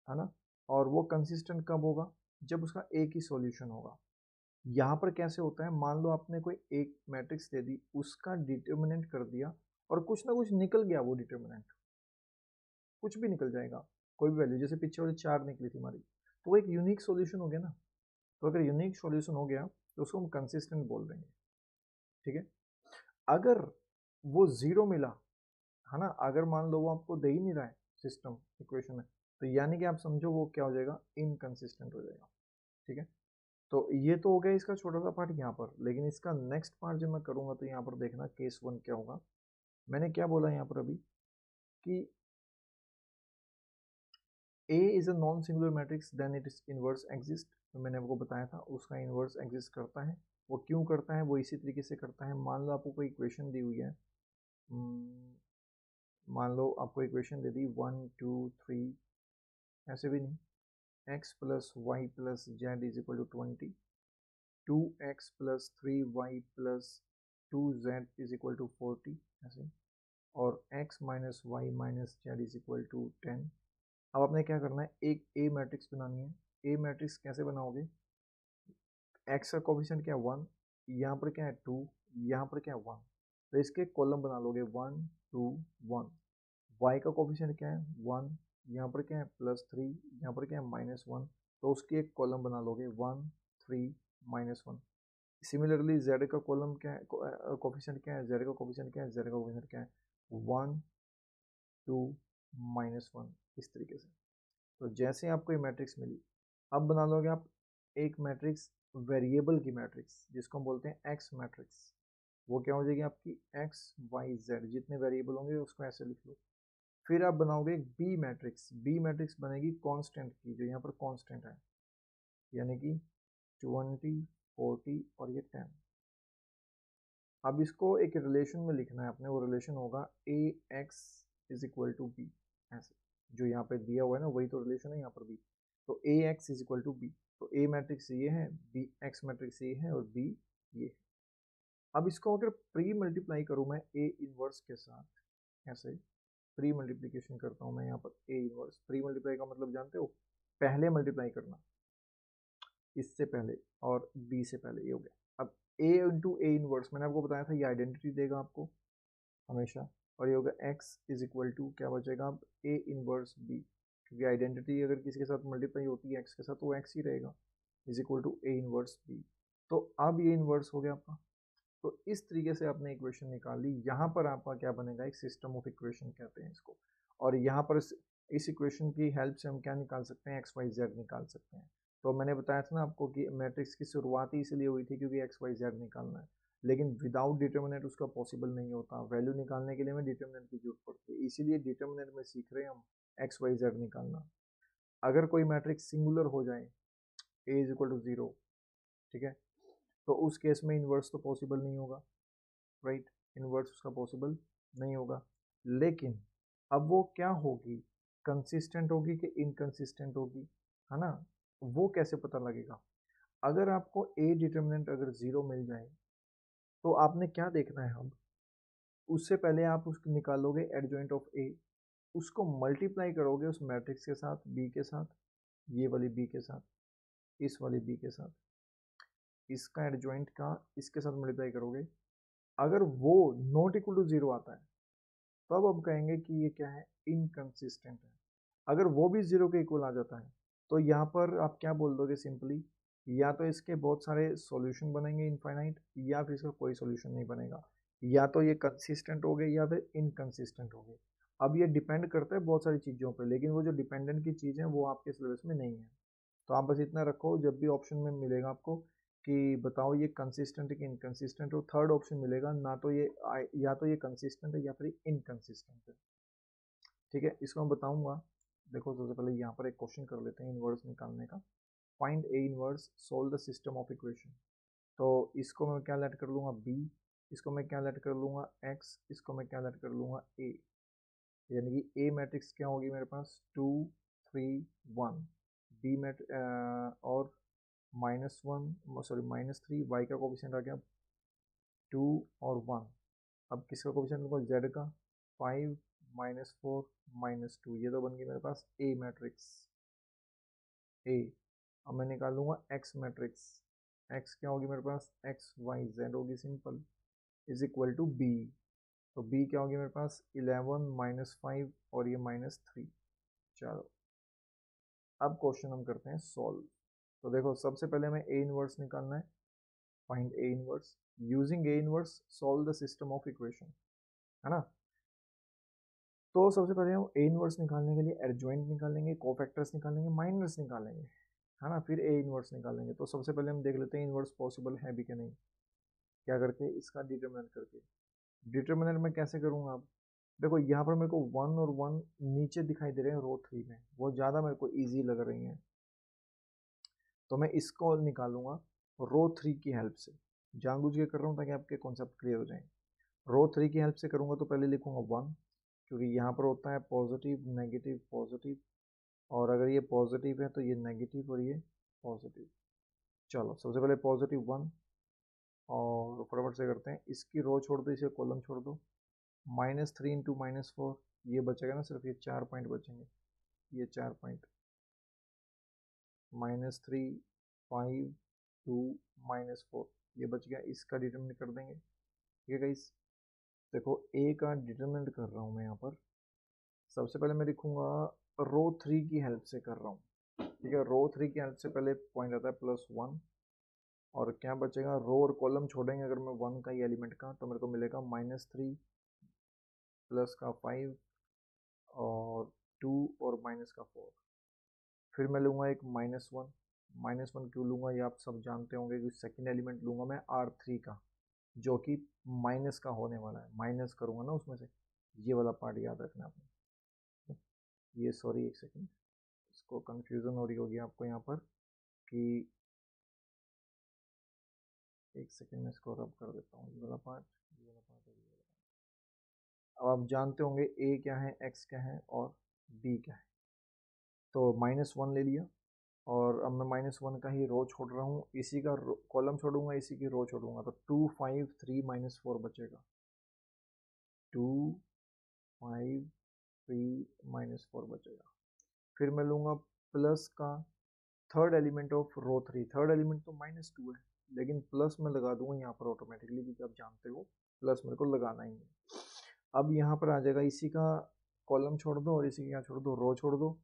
Speaker 1: है ना, और वो कंसिस्टेंट कब होगा? जब उसका एक ही सॉल्यूशन होगा। यहाँ पर कैसे होता है? मान लो आपने कोई एक मैट्रिक्स दे दी, उसका डिटर्मिनेंट कर दिया, और कुछ ना कुछ निकल गया, वो डिटर्मिनेंट कुछ भी निकल जाएगा, कोई भी वैल्यू, जैसे पीछे वाली 4 निकली थी हमारी, तो वो एक यूनिक सॉल्यूशन हो गया ना। तो अगर यूनिक सॉल्यूशन हो गया तो उसको हम कंसिस्टेंट बोल देंगे। ठीक है, अगर वो 0 मिला, है ना, अगर मान लो वो आपको दे ही नहीं रहा है सिस्टम इक्वेशन में, तो यानी कि आप समझो वो क्या हो जाएगा? इनकंसिस्टेंट हो जाएगा। ठीक है, तो ये तो हो गया इसका छोटा सा पार्ट यहाँ पर, लेकिन इसका नेक्स्ट पार्ट जब मैं करूँगा तो यहाँ पर देखना केस 1 क्या होगा। मैंने क्या बोला यहाँ पर अभी कि A is a non singular matrix then it is inverse exist. तो मैंने आपको बताया था उसका इनवर्स एग्जिस्ट करता है। वो क्यों करता है? वो इसी तरीके से करता है। मान लो आपको कोई इक्वेशन दी हुई है, मान लो आपको इक्वेशन दे दी 1 2 3, ऐसे भी नहीं, x plus y plus z is equal to 20, 2x plus 3y plus 2z is equal to 40, ऐसे, और x minus y minus z is equal to 10। अब आपने क्या करना है? एक ए मैट्रिक्स बनानी है। ए मैट्रिक्स कैसे बनाओगे? x का कोफिशिएंट क्या है? 1, यहाँ पर क्या है? 2, यहाँ पर क्या है? 1, तो इसके कॉलम बना लोगे 1 2 1। y का कोफिशिएंट क्या है? 1, यहाँ पर क्या है +3, यहाँ पर क्या है -1, तो उसकी एक कॉलम बना लोगे 1 3 -1। सिमिलरली z का कॉलम क्या है, कोफिशिएंट क्या है, z का कोफिशिएंट क्या है, z का कोफिशिएंट क्या है 1 2 -1, इस तरीके से। तो जैसे आपको ये मैट्रिक्स मिली, अब बना लोगे आप एक मैट्रिक्स वेरिएबल की मैट्रिक्स, जिसको हम बोलते हैं एक्स मैट्रिक्स। वो क्या हो जाएगी आपकी एक्स वाई जेड, जितने वेरिएबल होंगे उसको ऐसे लिख लो। फिर आप बनाओगे एक बी मैट्रिक्स, बी मैट्रिक्स बनेगी कांस्टेंट की, जो यहाँ पर कांस्टेंट है, यानी कि 20 40 और ये 10। अब इसको एक रिलेशन में लिखना है अपने, वो रिलेशन होगा A X is equal to B, ऐसे जो यहाँ पे दिया हुआ है ना, वही तो रिलेशन है यहाँ पर भी। तो A X is equal to B, तो ए मैट्रिक्स ये है, बी एक्स मैट्रिक्स ये है, और बी ये है। अब इसको अगर प्री मल्टीप्लाई करूँ मैं ए इनवर्स के साथ, ऐसे प्री मल्टीप्लीकेशन करता हूँ मैं यहाँ पर ए इनवर्स। प्री मल्टीप्लाई का मतलब जानते हो, पहले मल्टीप्लाई करना, इससे पहले और बी से पहले, ये हो गया। अब ए इंटू ए इनवर्स, मैंने आपको बताया था ये आइडेंटिटी देगा आपको हमेशा, और ये होगा एक्स इज इक्वल टू क्या बचेगा अब ए इनवर्स बी, क्योंकि आइडेंटिटी अगर किसी के साथ मल्टीप्लाई होती है एक्स के साथ तो वो एक्स ही रहेगा, is equal to a inverse b. तो अब ये इनवर्स हो गया आपका। तो इस तरीके से आपने इक्वेशन निकाली। यहाँ पर आपका क्या बनेगा, एक सिस्टम ऑफ इक्वेशन कहते हैं इसको। और यहाँ पर इस इक्वेशन की हेल्प से हम क्या निकाल सकते हैं, एक्स वाई जेड निकाल सकते हैं। तो मैंने बताया था ना आपको कि मैट्रिक्स की शुरुआत ही इसलिए हुई थी क्योंकि एक्स वाई जेड निकालना है, लेकिन विदाउट डिटर्मिनेंट उसका पॉसिबल नहीं होता। वैल्यू निकालने के लिए हमें डिटर्मिनेंट की जरूरत पड़ती है, इसीलिए डिटर्मिनेंट में सीख रहे हैं हम एक्स वाई जेड निकालना। अगर कोई मैट्रिक्स सिंगुलर हो जाए, ए इज इक्वल टू 0, ठीक है, तो उस केस में इन्वर्स तो पॉसिबल नहीं होगा, राइट, इन्वर्स उसका पॉसिबल नहीं होगा। लेकिन अब वो क्या होगी, कंसिस्टेंट होगी कि इनकंसिस्टेंट होगी, है ना। वो कैसे पता लगेगा, अगर आपको ए डिटर्मिनेंट अगर 0 मिल जाए तो आपने क्या देखना है, अब उससे पहले आप उसको निकालोगे एडजॉइंट ऑफ ए, उसको मल्टीप्लाई करोगे उस मैट्रिक्स के साथ, बी के साथ, ये वाली बी के साथ, इस वाली बी के साथ, इसका एडजॉइंट का इसके साथ मल्टीप्लाई करोगे। अगर वो नॉट इक्वल टू 0 आता है तब अब कहेंगे कि ये क्या है, इनकंसिस्टेंट है। अगर वो भी 0 के इक्वल आ जाता है तो यहाँ पर आप क्या बोल दोगे सिंपली, या तो इसके बहुत सारे सॉल्यूशन बनेंगे इनफाइनाइट, या फिर इसका कोई सॉल्यूशन नहीं बनेगा, या तो ये कंसिस्टेंट हो गए या फिर इनकंसिस्टेंट हो गए। अब ये डिपेंड करता है बहुत सारी चीज़ों पर, लेकिन वो जो डिपेंडेंट की चीज़ है वो आपके सिलेबस में नहीं है। तो आप बस इतना रखो, जब भी ऑप्शन में मिलेगा आपको कि बताओ ये कंसिस्टेंट है कि इनकंसिस्टेंट हो, थर्ड ऑप्शन मिलेगा ना, तो ये या तो ये कंसिस्टेंट है या फिर इनकंसिस्टेंट है, ठीक है। इसको मैं बताऊंगा। देखो सबसे पहले यहाँ पर एक क्वेश्चन कर लेते हैं इनवर्स निकालने का। Find A inverse, solve the system of equation. तो इसको मैं क्या लेट कर लूँगा बी, इसको मैं क्या लेट कर लूँगा एक्स, इसको मैं क्या लेट कर लूँगा ए, यानी कि ए मैट्रिक्स क्या होगी मेरे पास 2 3 1, बी मैट और -1 सॉरी -3, वाई का कोफिशिएंट आ गया 2 और 1। अब किसका कोफिशिएंट होगा, जेड का 5 -4 -2, ये तो बन गई मेरे पास ए मैट्रिक्स ए। अब मैं निकालूंगा एक्स मैट्रिक्स, एक्स क्या होगी मेरे पास, एक्स वाई जेड होगी simple, is equal to B. तो बी क्या होगी मेरे पास 11 -5 और ये -3। चलो अब क्वेश्चन हम करते हैं सॉल्व। तो देखो सबसे पहले हमें ए इनवर्स निकालना है, find A inverse, using A inverse solve the system of equation, है ना। तो सबसे पहले हम ए इनवर्स निकालने के लिए एडजॉइंट निकालेंगे, कोफैक्टर्स निकालेंगे, माइनस निकालेंगे, है ना, फिर ए इनवर्स निकालेंगे। तो सबसे पहले हम देख लेते हैं इनवर्स पॉसिबल है भी कि नहीं, क्या करके, इसका डिटरमिनेंट करके। डिटरमिनेंट मैं कैसे करूँगा, अब देखो यहाँ पर मेरे को 1 और 1 नीचे दिखाई दे रहे हैं रो 3 में, वो ज़्यादा मेरे को ईजी लग रही हैं, तो मैं इसको निकालूंगा रो 3 की हेल्प से। जानबूझ के कर रहा हूँ ताकि आपके कॉन्सेप्ट क्लियर हो जाए। रो 3 की हेल्प से करूँगा तो पहले लिखूंगा 1, क्योंकि यहाँ पर होता है पॉजिटिव नेगेटिव पॉजिटिव, और अगर ये पॉजिटिव है तो ये नेगेटिव और ये पॉजिटिव। चलो सबसे पहले पॉजिटिव 1, और फटाफट से करते हैं, इसकी रो छोड़ दो, इसे कॉलम छोड़ दो। -3 इंटू -4, ये बचेगा ना, सिर्फ ये 4 पॉइंट बचेंगे, ये 4 पॉइंट, -3 5 2 -4, ये बच गया, इसका डिटरमिनेंट कर देंगे, ठीक है गाइस। देखो ए का डिटरमिनेंट कर रहा हूँ मैं यहाँ पर। सबसे पहले मैं लिखूंगा रो 3 की हेल्प से कर रहा हूँ, ठीक है। रो 3 की हेल्प से पहले पॉइंट आता है +1, और क्या बचेगा, रो और कॉलम छोड़ेंगे अगर मैं 1 का ही एलिमेंट का, तो मेरे को मिलेगा -3 प्लस का 5 और 2 और माइनस का 4। फिर मैं लूँगा एक -1 क्यों लूँगा ये आप सब जानते होंगे कि सेकंड एलिमेंट लूँगा मैं R3 का, जो कि माइनस का होने वाला है, माइनस करूँगा ना उसमें से, ये वाला पार्ट याद रखना आपने। ये सॉरी एक सेकंड, इसको कंफ्यूजन हो रही होगी आपको यहाँ पर कि, एक सेकंड में इसको रब कर देता हूँ, ये वाला पार्ट, ये वाला पार्ट और ये वाला पार्ट। अब आप जानते होंगे ए क्या है, एक्स क्या है और बी क्या है। तो -1 ले लिया, और अब मैं -1 का ही रो छोड़ रहा हूँ, इसी का कॉलम छोड़ूंगा, इसी की रो छोड़ूंगा, तो 2 5 3 -4 बचेगा। 2 5 3 -4 बचेगा। फिर मैं लूँगा प्लस का third element of row 3, third element तो -2 है, लेकिन प्लस मैं लगा दूंगा यहाँ पर ऑटोमेटिकली, क्योंकि आप जानते हो प्लस मेरे को लगाना ही है। अब यहाँ पर आ जाएगा, इसी का कॉलम छोड़ दो और इसी का छोड़ दो, रो छोड़ दो,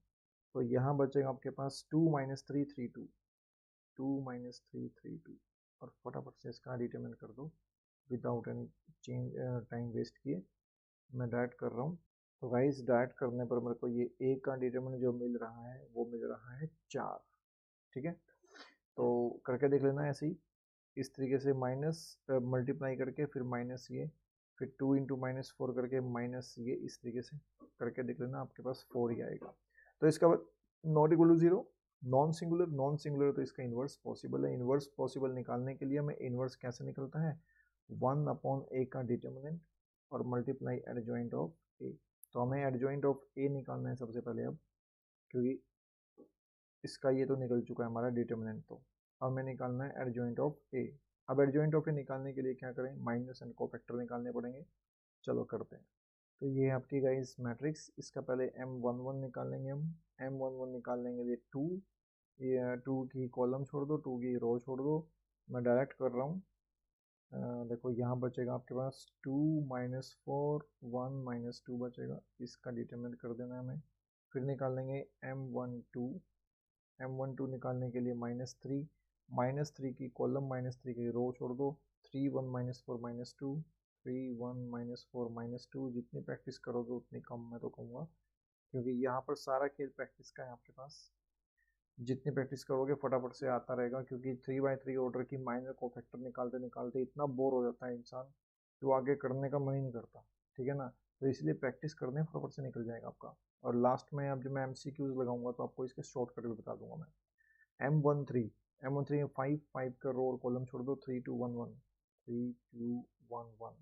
Speaker 1: तो यहाँ बचेगा आपके पास 2 -3 3 2, 2 -3 3 2, और फटाफट से इसका डिटरमिन कर दो without any change time waste किए। मैं डायरेक्ट कर रहा हूँ, तो गाइस डायरेक्ट करने पर मेरे को ये ए का डिटरमिन जो मिल रहा है वो मिल रहा है 4, ठीक है। तो करके देख लेना ऐसे ही, इस तरीके से माइनस मल्टीप्लाई करके फिर माइनस ये, फिर 2 इंटू -4 करके माइनस ये, इस तरीके से करके देख लेना, आपके पास 4 ही आएगा। तो इसका not equal to 0, non singular तो इसका इन्वर्स पॉसिबल है। इन्वर्स पॉसिबल निकालने के लिए हमें इन्वर्स कैसे निकलता है, 1/a का डिटर्मिनेंट और मल्टीप्लाई एडजॉइंट ऑफ ए। तो हमें एडजॉइंट ऑफ ए निकालना है सबसे पहले अब, क्योंकि इसका ये तो निकल चुका है हमारा डिटर्मिनेंट, तो हमें निकालना है एडजॉइंट ऑफ ए। अब एडजॉइंट ऑफ ए निकालने के लिए क्या करें, माइनस एंड कोफैक्टर निकालने पड़ेंगे। चलो करते हैं। तो ये आपकी गाइस मैट्रिक्स, इसका पहले M11 निकाल लेंगे हम। M11 निकालने के लिए 2, ये 2 की कॉलम छोड़ दो, 2 की रो छोड़ दो, मैं डायरेक्ट कर रहा हूँ। देखो यहाँ बचेगा आपके पास 2 -4 1 -2 बचेगा, इसका डिटरमिनेंट कर देना है हमें। फिर निकाल लेंगे M12 निकालने के लिए -3 की कॉलम, -3 की रो छोड़ दो, 3 1 -4 -2, 3 1 -4 -2। जितनी प्रैक्टिस करोगे उतनी कम मैं तो कहूँगा, क्योंकि यहाँ पर सारा खेल प्रैक्टिस का है आपके पास। जितनी प्रैक्टिस करोगे फटाफट से आता रहेगा, क्योंकि 3/3 ऑर्डर की माइनर कोफैक्टर निकालते निकालते इतना बोर हो जाता है इंसान, तो आगे करने का मन ही नहीं करता, ठीक है ना। तो इसलिए प्रैक्टिस करने फटाफट से निकल जाएगा आपका। और लास्ट में अब जब मैं MCQs लगाऊंगा तो आपको इसके शॉर्टकट भी बता दूंगा मैं। M13 में 5 का रो और कॉलम छोड़ दो, 3 2 1 1 3 2 1 1।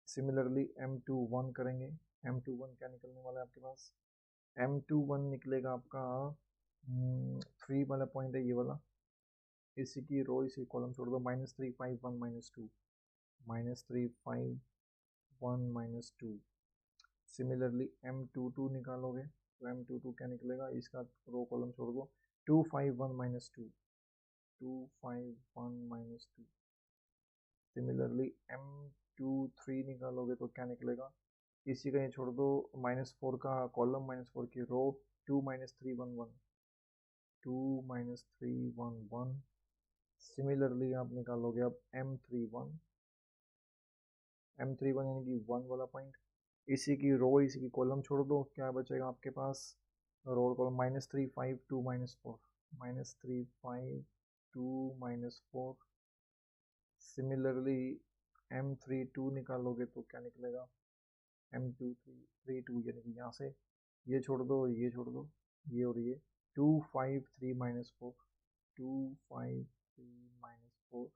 Speaker 1: सिमिलरली M21 करेंगे, M21 क्या निकलने वाला है आपके पास, M21 निकलेगा आपका 3 वाला पॉइंट है ये वाला, इसी की रो इसी कॉलम छोड़ दो, -3 5 1 -2, -3 5 1 -2। सिमिलरली M22 निकालोगे तो M22 क्या निकलेगा, इसका रो कॉलम छोड़ दो, 2 5 1 -2, 2 5 1 -2। सिमिलरली M23 निकालोगे तो क्या निकलेगा, इसी का ये छोड़ दो, -4 का कॉलम, -4 की रो, 2 -3 1 1, 2 -3 1 1। सिमिलरली आप निकालोगे अब M31 यानी कि 1 वाला पॉइंट, इसी की रो इसी की कॉलम छोड़ दो, क्या बचेगा आपके पास, रो कॉलम, -3 5 2 -4, -3 5 2 -4। सिमिलरली M32 निकालोगे तो क्या निकलेगा, M32 यानी कि यहाँ से ये छोड़ दो, ये छोड़ दो, ये और ये, 2 5 3 -4, 2 5 3 -4।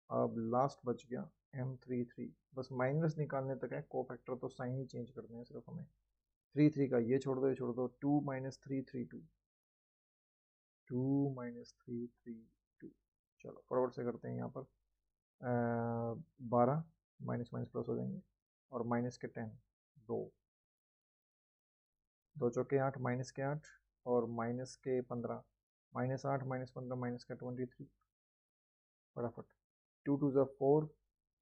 Speaker 1: अब लास्ट बच गया M33, बस माइनस निकालने तक है, कोफैक्टर तो साइन ही चेंज करने हैं सिर्फ हमें। 3 का ये छोड़ दो, ये छोड़ दो, 2 -3 3 2, 2 -3 3 2। चलो फटाफट से करते हैं यहाँ पर, 12 माइनस माइनस प्लस हो जाएंगे, और माइनस के 10, 2 2 चौके 8, माइनस के 8 और माइनस के 15, -8 -15 माइनस का 23। फटाफट 2 2 ज़ा 4,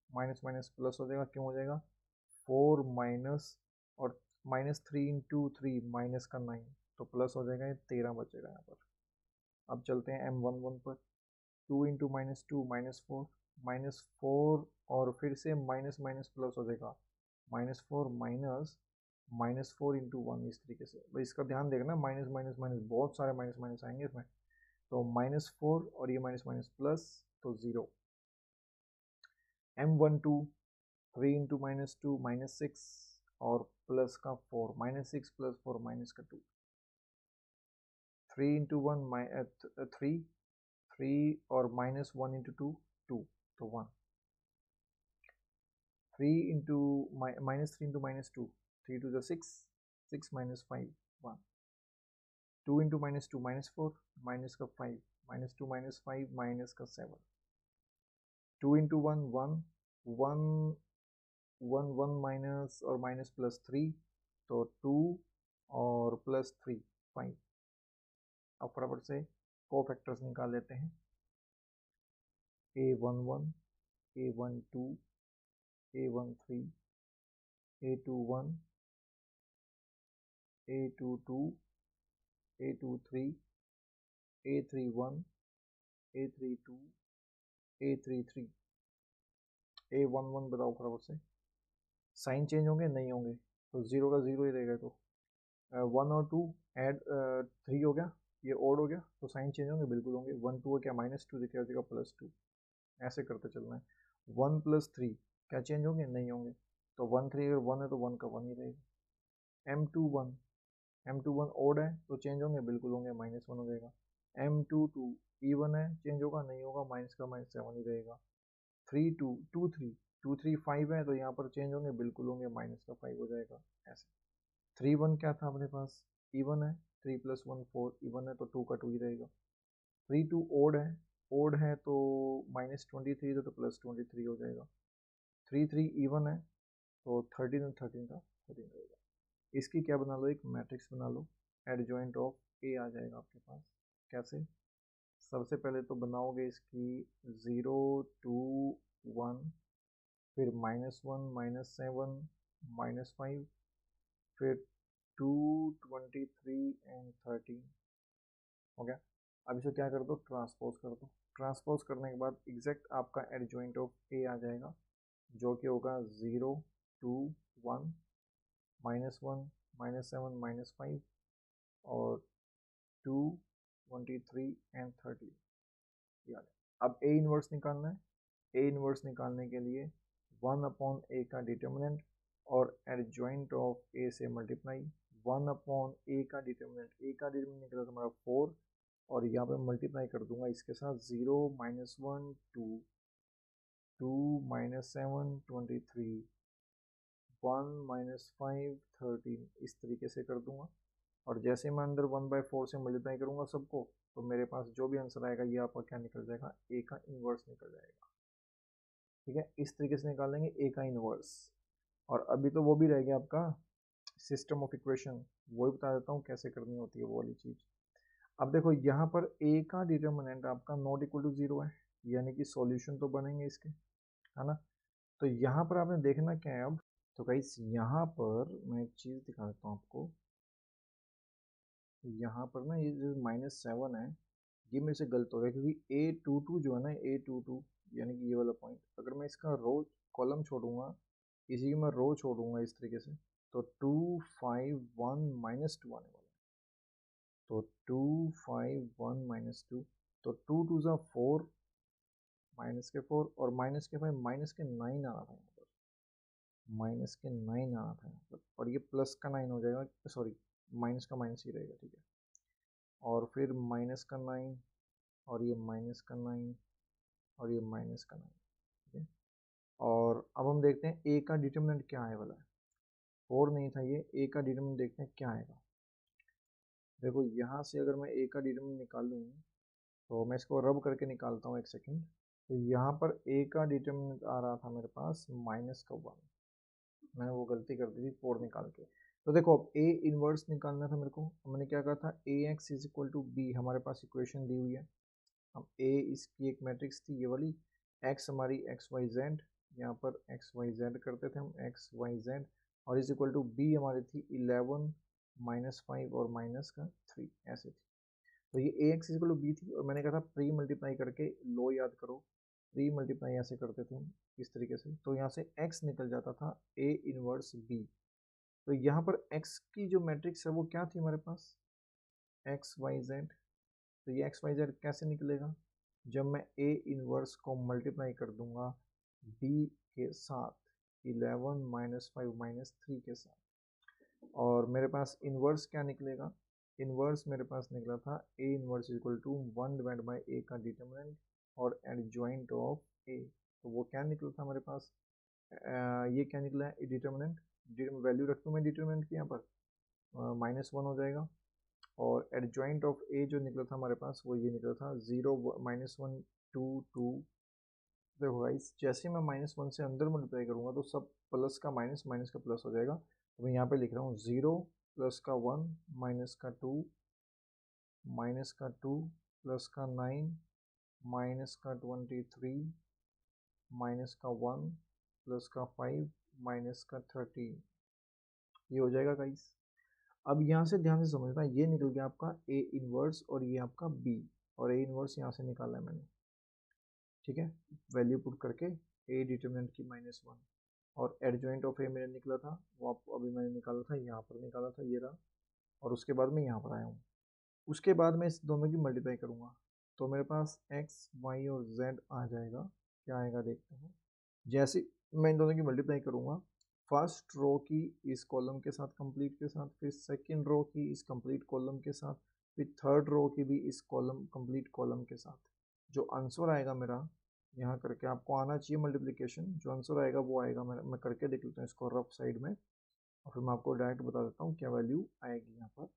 Speaker 1: माइनस माइनस प्लस हो जाएगा, क्यों हो जाएगा, 4 माइनस और -3 इंटू 3 माइनस का 9 तो प्लस हो जाएगा, ये 13 बचेगा यहाँ पर। अब चलते हैं M11 पर। 2 इंटू -2 -4 -4 और फिर से माइनस माइनस प्लस हो जाएगा, -4 -4 इंटू 1 इस तरीके से। भाई इसका ध्यान देखना, माइनस माइनस माइनस बहुत सारे माइनस माइनस आएंगे इसमें। तो -4 और ये माइनस माइनस प्लस तो 0। M12 3 इंटू -2 -6 और प्लस का 4 -6 प्लस 4 माइनस का 2। 3 इंटू 1 3 3 और -1 इंटू 2 2 तो 1। 3 into -3 into -2 3 to 6 6 -5 1। 2 into -2 -4 minus का 5 -2 -5 माइनस का 7। 2 इंटू 1 1 1 1 1 माइनस और माइनस प्लस 3 तो 2 और प्लस 3 5। अब फटाफट से कोफैक्टर्स निकाल लेते हैं। A11 A12 A13 A21 A22 A23 A31 A32 A33 A11 बताओ फटाफट से। साइन चेंज होंगे नहीं होंगे, तो 0 का 0 ही रहेगा। तो 1 और 2 ऐड 3 हो गया, ये ओड हो गया, तो साइन चेंज होंगे बिल्कुल होंगे। 1 2 क्या -2 दिखेगा, हो जाएगा +2। ऐसे करते चलना है। 1 + 3 क्या चेंज होंगे नहीं होंगे, तो 1 3 अगर 1 है तो 1 का 1 ही रहेगा। M21 ओड है तो चेंज होंगे बिल्कुल होंगे, -1 हो जाएगा। M22 इवन है, चेंज होगा नहीं होगा, माइनस का -7 ही रहेगा। 3 2 2 3 2 3 5 है तो यहाँ पर चेंज होंगे बिल्कुल होंगे, माइनस का 5 हो जाएगा। ऐसे 3 1 क्या था अपने पास, इवन है, 3 + 1 4 इवन है तो 2 का 2 ही रहेगा। 3 2 ओड है तो -23 तो +23 हो जाएगा। 3 3 इवन है तो 13 और 13 का 13 रहेगा। इसकी क्या बना लो, एक मैट्रिक्स बना लो। एडजॉइंट ऑफ ए आ जाएगा आपके पास। कैसे, सबसे पहले तो बनाओगे इसकी 0 2 1 फिर -1 -7 -5 फिर 2 23 एंड 13 हो गया। अब इसे क्या कर दो, ट्रांसपोज कर दो। ट्रांसपोज करने के बाद एग्जैक्ट आपका एडजॉइंट ऑफ ए आ जाएगा, जो कि होगा 0 2 1 -1 -7 -5 और 2 23 एंड 13 याद है। अब ए इनवर्स निकालना है। ए इनवर्स निकालने के लिए 1/a का डिटर्मिनेंट और एडजॉइंट ऑफ ए से मल्टीप्लाई। 1/a का डिटर्मिनेंट निकला तुम्हारा 4 और यहाँ पे मल्टीप्लाई कर दूंगा इसके साथ 0 -1 2 2 -7 23 1 -5 13 इस तरीके से कर दूंगा। और जैसे मैं अंदर 1/4 से मल्टीप्लाई करूंगा सबको, तो मेरे पास जो भी आंसर आएगा ये आपका क्या निकल जाएगा, ए का इन्वर्स निकल जाएगा। ठीक है, इस तरीके से निकालेंगे ए का इन्वर्स। और अभी तो वो भी रह गया आपका सिस्टम ऑफ इक्वेशन, वो भी बता देता हूँ कैसे करनी होती है वो वाली चीज़। अब देखो यहाँ पर ए का डिटर्मिनेंट आपका नॉट इक्वल टू 0 है, यानी कि सॉल्यूशन तो बनेंगे इसके, है ना। तो यहाँ पर आपने देखना क्या है अब, तो गाइस यहाँ पर मैं एक चीज़ दिखा देता हूँ आपको। यहाँ पर ना ये जो -7 है, ये मेरे से गलत हो गया, क्योंकि A22 जो है ना, A22 यानी कि ये वाला पॉइंट, अगर मैं इसका रो कॉलम छोड़ूंगा, इसी की मैं रो छोड़ूंगा इस तरीके से, तो 2 5 1 -2 आने वाला है। तो 2 5 1 -2, तो 2 2 ज़ा 4 -4 और -5 -9 आना था यहाँ पर, -9 आना था यहाँ पर, और ये प्लस का 9 हो जाएगा, सॉरी माइनस का माइनस ही रहेगा। ठीक है, और फिर -9 और ये -9 और ये -9। ठीक है, और अब हम देखते हैं ए का डिटर्मिनेंट क्या आने वाला है। 4 नहीं था ये, ए का डिटर्मिनेंट देखते हैं क्या आएगा। देखो यहाँ से अगर मैं ए का डिटर्मिनेंट निकालूँ, तो मैं इसको रब करके निकालता हूँ, एक सेकंड। तो यहाँ पर ए का डिटर्मिनेंट आ रहा था मेरे पास -1, मैंने वो गलती कर दी थी 4 निकाल के। तो देखो अब ए इनवर्स निकालना था मेरे को, मैंने क्या कहा था, A X is equal to B, हमारे पास इक्वेशन दी हुई है। अब ए इसकी एक मैट्रिक्स थी ये वाली, एक्स हमारी एक्स वाई जेड, यहाँ पर एक्स वाई जेड करते थे हम, एक्स वाई जेड, और इज इक्वल टू बी हमारी थी 11 -5 और -3 ऐसे थी। तो ये ए एक्स इक्वल टू बी थी, और मैंने कहा था प्री मल्टीप्लाई करके लो याद करो, प्री मल्टीप्लाई ऐसे करते थे हम इस तरीके से, तो यहाँ से एक्स निकल जाता था ए इनवर्स बी। तो यहाँ पर एक्स की जो मैट्रिक्स है वो क्या थी हमारे पास, एक्स वाई जेड। तो ये एक्स वाई जेड कैसे निकलेगा, जब मैं ए इनवर्स को मल्टीप्लाई कर दूंगा बी के साथ, 11 -5 -3 के साथ, और मेरे पास इनवर्स क्या निकलेगा, इनवर्स मेरे पास निकला था A inverse equal to 1 divide by A का डिटर्मिनेंट और एडजॉइंट ऑफ ए। तो वो क्या निकला था हमारे पास, ये क्या निकला है डिटर्मिनेंट, वैल्यू रख दूँ मैं डिटर्मिनेंट की यहाँ पर, -1 हो जाएगा, और एडजॉइंट ऑफ ए जो निकला था हमारे पास वो ये निकला था 0 -1 2 2। देखो गाइस, जैसे मैं -1 से अंदर मल्टीप्लाई करूंगा तो सब प्लस का माइनस, माइनस का प्लस हो जाएगा। तो मैं यहाँ पे लिख रहा हूँ 0 प्लस का 1 माइनस का 2 माइनस का 2 प्लस का 9 माइनस का 23 माइनस का 1 प्लस का 5 माइनस का 13। ये हो जाएगा गाइस। अब यहाँ से ध्यान से समझना, ये निकल गया आपका ए इनवर्स और ये आपका बी, और ए इनवर्स यहाँ से निकाला है मैंने, ठीक है, वैल्यू पुट करके ए डिटर्मिनेंट की -1, और एडजॉइंट ऑफ ए मेरा निकला था वो आप अभी मैंने निकाला था, यहाँ पर निकाला था, ये रहा, और उसके बाद मैं यहाँ पर आया हूँ। उसके बाद मैं इस दोनों की मल्टीप्लाई करूँगा, तो मेरे पास एक्स वाई और जेड आ जाएगा। क्या आएगा देखते हैं। जैसे मैं इन दोनों की मल्टीप्लाई करूँगा, फर्स्ट रो की इस कॉलम के साथ कंप्लीट के साथ, फिर सेकंड रो की इस कंप्लीट कॉलम के साथ, फिर थर्ड रो की भी इस कॉलम कंप्लीट कॉलम के साथ, जो आंसर आएगा मेरा, यहाँ करके आपको आना चाहिए मल्टीप्लिकेशन, जो आंसर आएगा वो आएगा। मैं करके देख लेता हूँ इसको रफ साइड में, और फिर मैं आपको डायरेक्ट बता देता हूँ क्या वैल्यू आएगी यहाँ पर।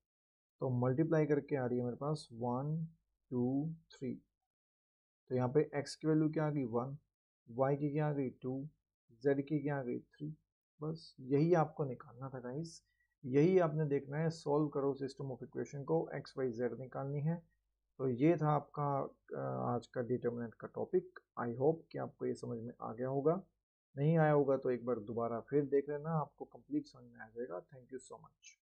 Speaker 1: तो मल्टीप्लाई करके आ रही है मेरे पास 1 2 3। तो यहाँ पे x की वैल्यू क्या आ गई 1, y की क्या आ गई 2, z की क्या आ गई 3। बस यही आपको निकालना था गाइस, यही आपने देखना है, सॉल्व करो सिस्टम ऑफ इक्वेशन को, x y z निकालनी है। तो ये था आपका आज का डिटर्मिनेंट का टॉपिक। आई होप कि आपको ये समझ में आ गया होगा, नहीं आया होगा तो एक बार दोबारा फिर देख लेना, आपको कंप्लीट समझ में आ जाएगा। Thank you so much.